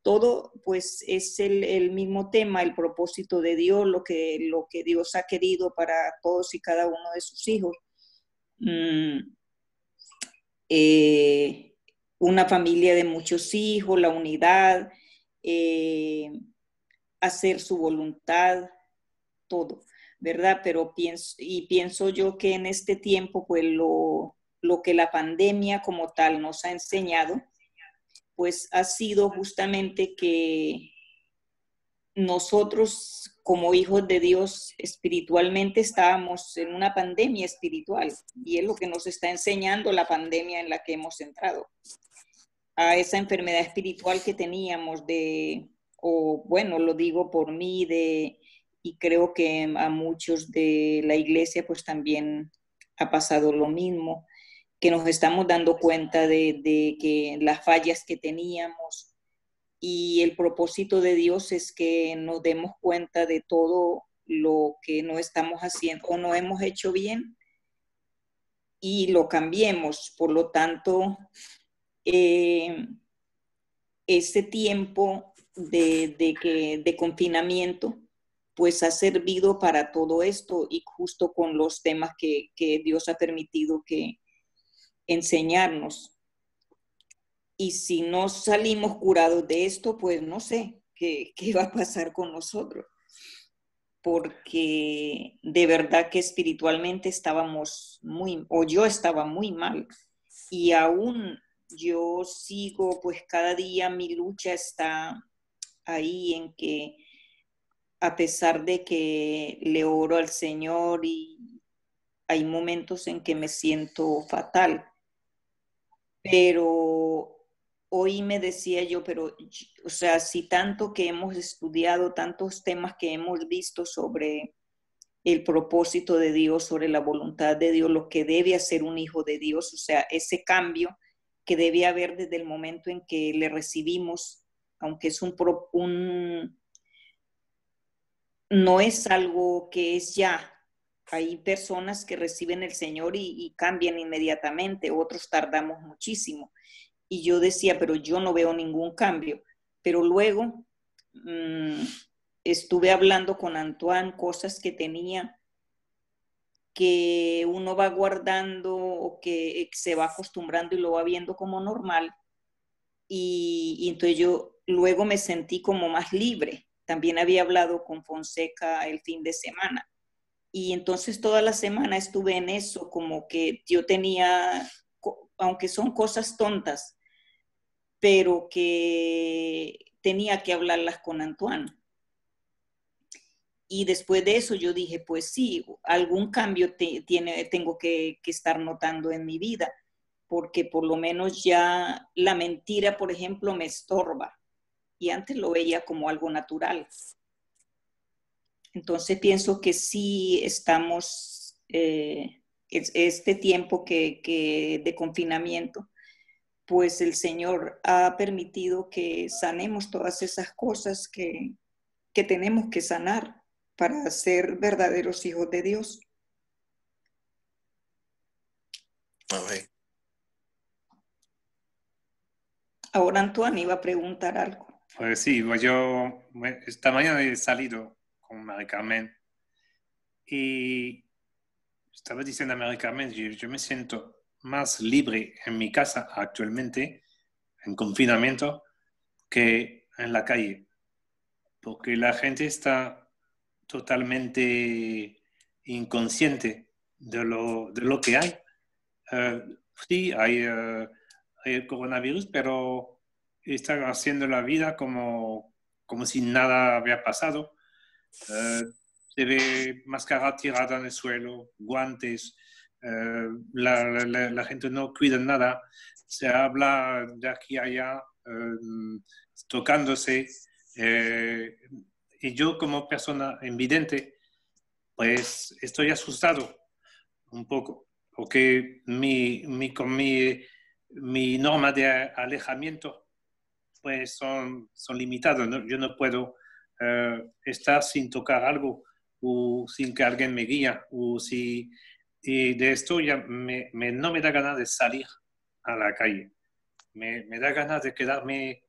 todo pues es el mismo tema, el propósito de Dios, lo que Dios ha querido para todos y cada uno de sus hijos. Una familia de muchos hijos, la unidad, hacer su voluntad, todo, ¿verdad? Pero pienso yo que en este tiempo, pues lo que la pandemia como tal nos ha enseñado, pues ha sido justamente que nosotros como hijos de Dios espiritualmente estábamos en una pandemia espiritual, y es lo que nos está enseñando la pandemia en la que hemos entrado, a esa enfermedad espiritual que teníamos bueno, lo digo por mí, y creo que a muchos de la iglesia pues también ha pasado lo mismo, que nos estamos dando cuenta de que las fallas que teníamos, y el propósito de Dios es que nos demos cuenta de todo lo que no estamos haciendo o no hemos hecho bien y lo cambiemos. Por lo tanto, ese tiempo de confinamiento pues ha servido para todo esto, y justo con los temas que Dios ha permitido que enseñarnos. Y si no salimos curados de esto, pues no sé qué va a pasar con nosotros, porque de verdad que espiritualmente yo estaba muy mal, y aún yo sigo, pues cada día mi lucha está ahí, en que a pesar de que le oro al Señor, y hay momentos en que me siento fatal, pero hoy me decía yo, o sea, si tanto que hemos estudiado, tantos temas que hemos visto sobre el propósito de Dios, sobre la voluntad de Dios, lo que debe hacer un hijo de Dios, o sea, ese cambio que debe haber desde el momento en que le recibimos, aunque es no es algo que es ya, Hay personas que reciben el Señor y cambian inmediatamente, otros tardamos muchísimo. Y yo decía, pero yo no veo ningún cambio. Pero luego estuve hablando con Antoine cosas que tenía, que uno va guardando o que se va acostumbrando y lo va viendo como normal. Y entonces yo luego me sentí como más libre. También había hablado con Fonseca el fin de semana. Y entonces toda la semana estuve en eso, como que yo tenía, aunque son cosas tontas, pero que tenía que hablarlas con Antoine. Y después de eso yo dije, pues sí, algún cambio tengo que estar notando en mi vida, porque por lo menos ya la mentira, por ejemplo, me estorba. Y antes lo veía como algo natural. Entonces pienso que sí estamos, este tiempo de confinamiento, pues el Señor ha permitido que sanemos todas esas cosas que tenemos que sanar para ser verdaderos hijos de Dios. Amén. Ahora Antoine iba a preguntar algo. Pues sí, yo esta mañana he salido con Mari Carmen y estaba diciendo a Mari Carmen, yo me siento más libre en mi casa actualmente, en confinamiento, que en la calle, porque la gente está totalmente inconsciente de lo que hay. Sí, hay el coronavirus, pero están haciendo la vida como si nada había pasado. Se ve máscara tirada en el suelo, guantes, la gente no cuida nada, se habla de aquí a allá, tocándose. Y yo como persona invidente, pues estoy asustado un poco, porque con mi norma de alejamiento pues son limitados, ¿no? Yo no puedo estar sin tocar algo o sin que alguien me guíe, y de esto ya no me da ganas de salir a la calle, me da ganas de quedarme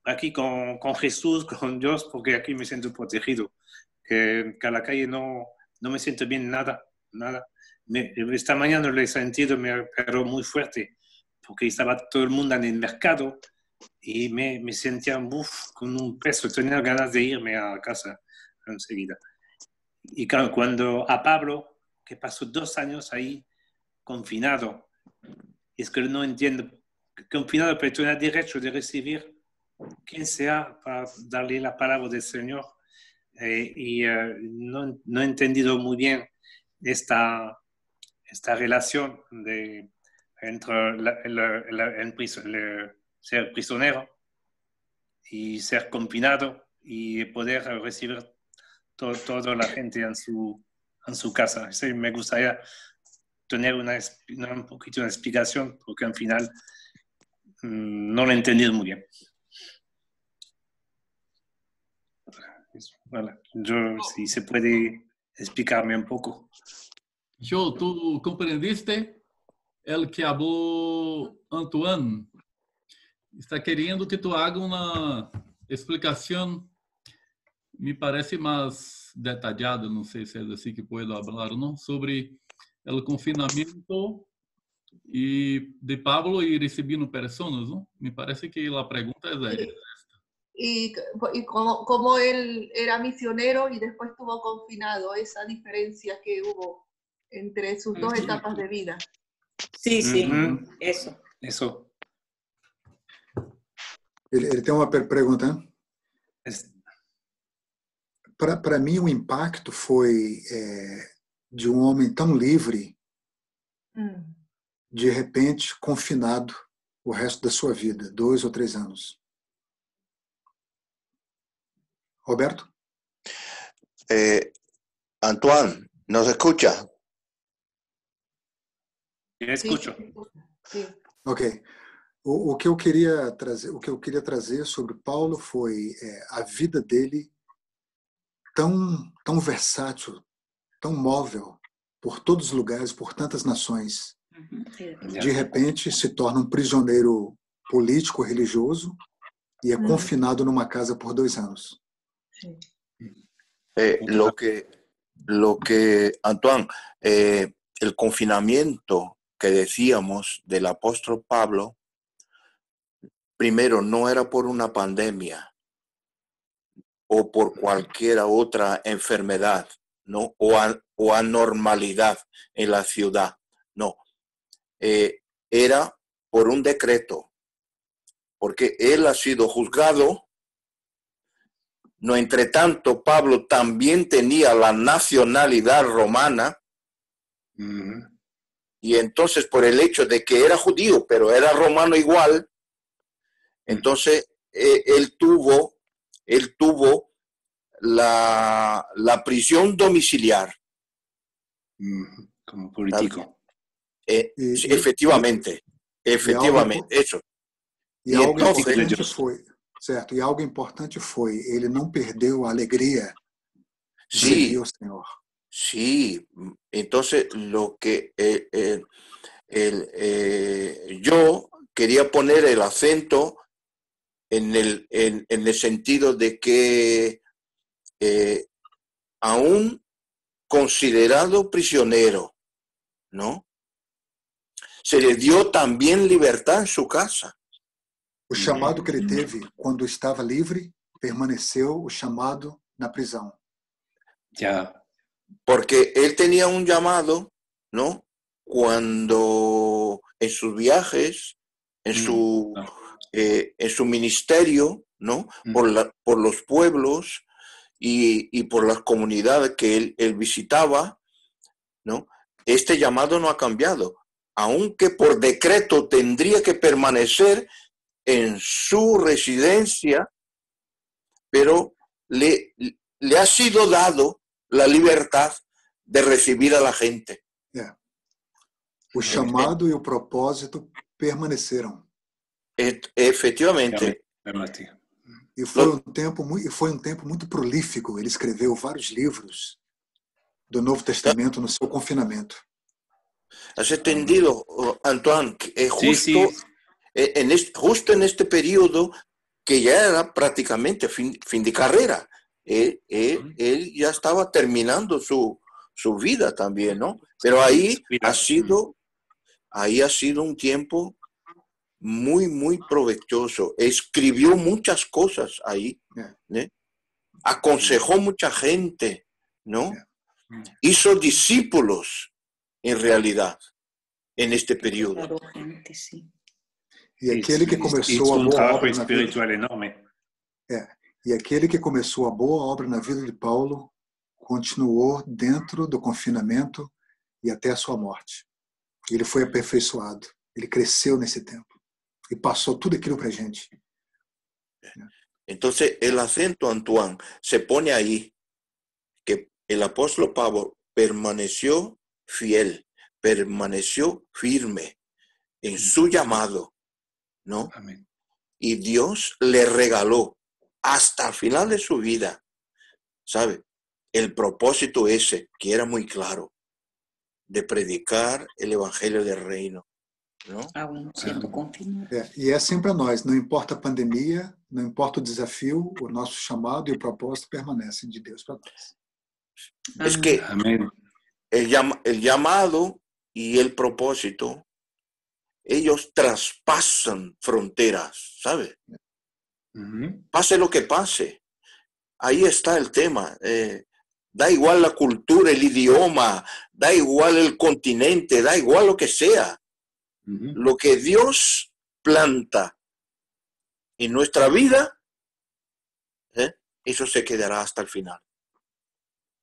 aquí con Jesús, con Dios, porque aquí me siento protegido, que a la calle no me siento bien nada. Esta mañana lo he sentido, pero muy fuerte, porque estaba todo el mundo en el mercado y me sentía con un peso, tenía ganas de irme a casa enseguida. Y cuando a Pablo, que pasó 2 años ahí confinado, es que no entiendo, confinado, pero tenía derecho de recibir quien sea para darle la palabra del Señor, no he entendido muy bien esta relación entre ser prisionero y ser confinado y poder recibir toda la gente en su casa. Sí, me gustaría tener un poquito de explicación, porque al final no lo he entendido muy bien. Bueno, si se puede explicarme un poco. Joe, ¿tú comprendiste el que habló Antoine? Está queriendo que tú hagas una explicación, me parece más detallada, no sé si es así que puedo hablar, ¿no? Sobre el confinamiento y de Pablo y recibiendo personas, ¿no? Me parece que la pregunta es esta. Y como él era misionero y después estuvo confinado, esa diferencia que hubo entre sus dos etapas de vida. Sí, eso. Ele tem uma pergunta. Para mim, o impacto foi de um homem tão livre, de repente confinado o resto da sua vida, 2 ou 3 anos. Roberto? Antoine, ¿nos escucha? Eu escucho. Sí. Ok. O que eu queria trazer sobre Paulo foi a vida dele tão versátil, tão móvel, por todos os lugares, por tantas nações. De repente, se torna um prisioneiro político, religioso, e é confinado numa casa por 2 anos. Lo que Antoine, el confinamiento que decíamos del apóstol Pablo, primero no era por una pandemia o por cualquier otra enfermedad, ¿no? O anormalidad en la ciudad, no. Era por un decreto, porque él ha sido juzgado. No, entre tanto, Pablo también tenía la nacionalidad romana, y entonces por el hecho de que era judío, pero era romano igual, entonces él tuvo la prisión domiciliar. Como político. Sí, efectivamente, eso. E algo importante foi, certo? E algo importante foi, ele não perdeu a alegria de servir ao Senhor. Sí, entonces lo que yo quería poner el acento en el sentido de que aún considerado prisionero, ¿no? Se le dio también libertad en su casa. O chamado que ele teve quando estava livre, permaneceu o chamado na prisão. Ya. Porque él tenía un llamado, ¿no? Cuando en sus viajes, en su ministerio, ¿no? Por los pueblos y por las comunidades que él visitaba, ¿no? Este llamado no ha cambiado, aunque por decreto tendría que permanecer en su residencia, pero le ha sido dado la libertad de recibir a la gente. O chamado e o propósito permaneceram. Efectivamente. E foi um tempo muito prolífico. Ele escreveu vários livros do Novo Testamento no seu confinamento. ¿Has entendido, Antoine? Justo en este periodo que ya era prácticamente fin de carrera. Él ya estaba terminando su vida también, ¿no? Pero ahí ha sido un tiempo muy, muy provechoso. Escribió muchas cosas ahí, ¿no? Aconsejó mucha gente, ¿no? Hizo discípulos, en realidad, en este periodo. E aquele que começou a boa obra na vida, enorme. E aquele que começou a boa obra na vida de Paulo continuou dentro do confinamento e até a sua morte. Ele foi aperfeiçoado, ele cresceu nesse tempo e passou tudo aquilo para a gente. Entonces el acento, Antoine, se pone ahí que el apóstol Pablo permaneció fiel, permaneció firme en su llamado, ¿no? Amén. Y Dios le regaló hasta el final de su vida, ¿sabe? El propósito ese, que era muy claro, de predicar el evangelio del reino, ¿no? Aún siendo confinado. E é assim para nós, não importa a pandemia, não importa o desafio, o nosso chamado e o propósito permanecem de Deus para nós. Es que el llamado y el propósito, ellos traspasan fronteras, ¿sabe? Pase lo que pase. Ahí está el tema. Da igual la cultura, el idioma, da igual el continente, da igual lo que sea. Lo que Dios planta en nuestra vida, eso se quedará hasta el final.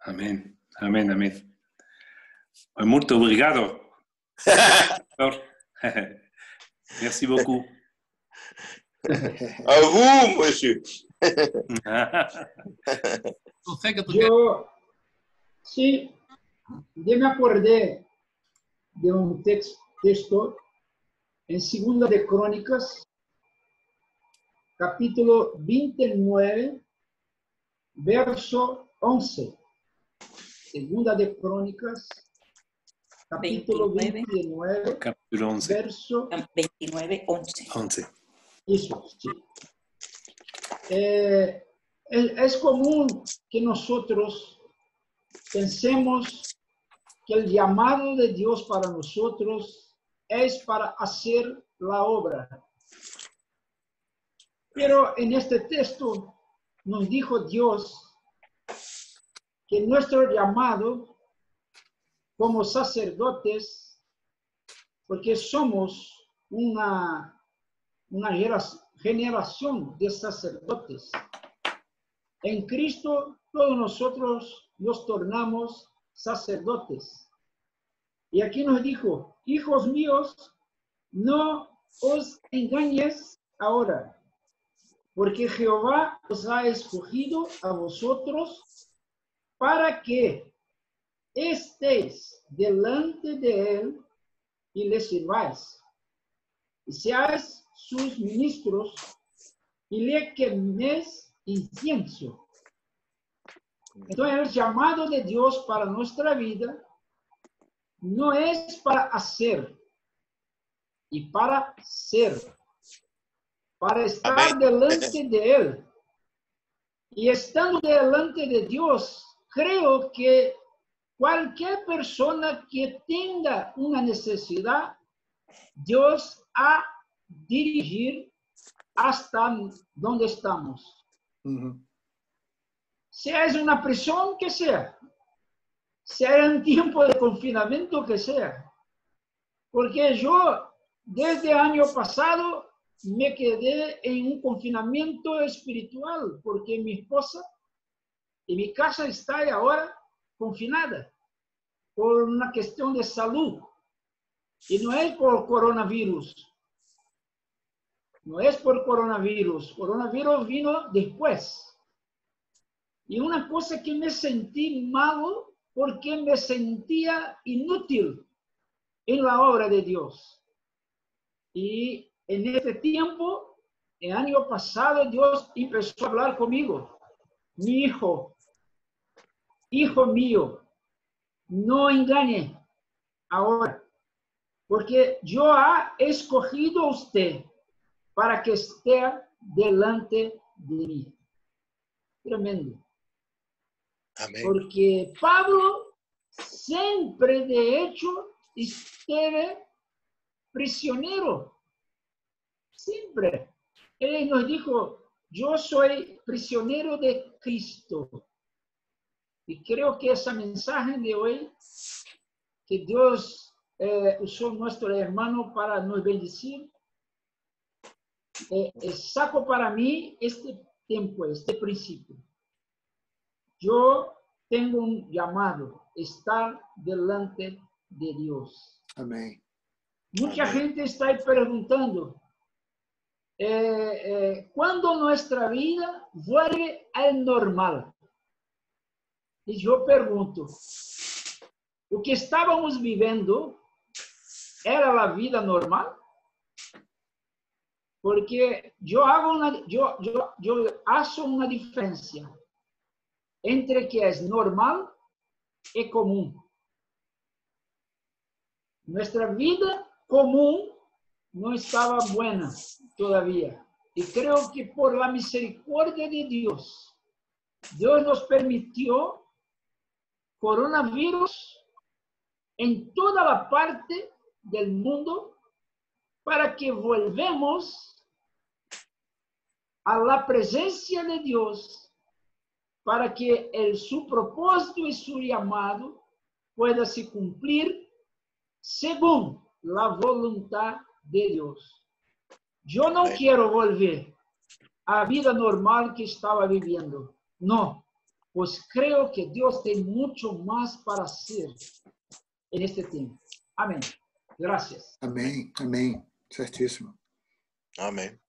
Amén, amén, amén. Muito obrigado. Merci beaucoup. A vous, monsieur. Yo sí, yo me acordé de un texto en Segunda de Crónicas, capítulo 29, verso 11. Segunda de Crónicas, capítulo 29, capítulo 11. verso 29, 11. 11. Eso, sí. Es común que nosotros pensemos que el llamado de Dios para nosotros es para hacer la obra. Pero en este texto nos dijo Dios que nuestro llamado como sacerdotes, porque somos una generación de sacerdotes. En Cristo todos nosotros nos tornamos sacerdotes. Y aquí nos dijo, hijos míos, no os engañes ahora, porque Jehová os ha escogido a vosotros para que estéis delante de él y le sirváis, y seáis sus ministros y le queméis incienso. Entonces el llamado de Dios para nuestra vida no es para hacer y para ser, para estar delante de él. Y estando delante de Dios, creo que cualquier persona que tenga una necesidad, Dios ha dirigir hasta donde estamos. Sea es una prisión que sea en tiempo de confinamiento que sea. Porque yo desde el año pasado me quedé en un confinamiento espiritual porque mi esposa y mi casa está ahora confinada por una cuestión de salud. Y no es por coronavirus. No es por coronavirus. Coronavirus vino después. Y una cosa que me sentí malo porque me sentía inútil en la obra de Dios. Y en este tiempo, el año pasado, Dios empezó a hablar conmigo. Mi hijo mío, no engañe ahora, porque yo he escogido a usted para que esté delante de mí. Tremendo. Amén. Porque Pablo siempre, de hecho, estuvo prisionero. Siempre. Él nos dijo, yo soy prisionero de Cristo. Y creo que esa mensaje de hoy, que Dios usó nuestro hermano para nos bendecir, saco para mí este tiempo, este principio. Yo tengo un llamado, estar delante de Dios. Amén. Mucha Amén. gente está preguntando, ¿cuándo nuestra vida vuelve al normal? Y yo pregunto, ¿lo que estábamos viviendo era la vida normal? Porque yo hago una diferencia entre que es normal y común. Nuestra vida común no estaba buena todavía. Y creo que por la misericordia de Dios, Dios nos permitió coronavirus en toda la parte del mundo para que volvamos a la presencia de Dios, para que su propósito y su llamado pueda se cumplir según la voluntad de Dios. Yo no quiero volver a la vida normal que estaba viviendo. No, pues creo que Dios tiene mucho más para hacer en este tiempo. Amén. Gracias. Amém, amém. Certíssimo. Amén.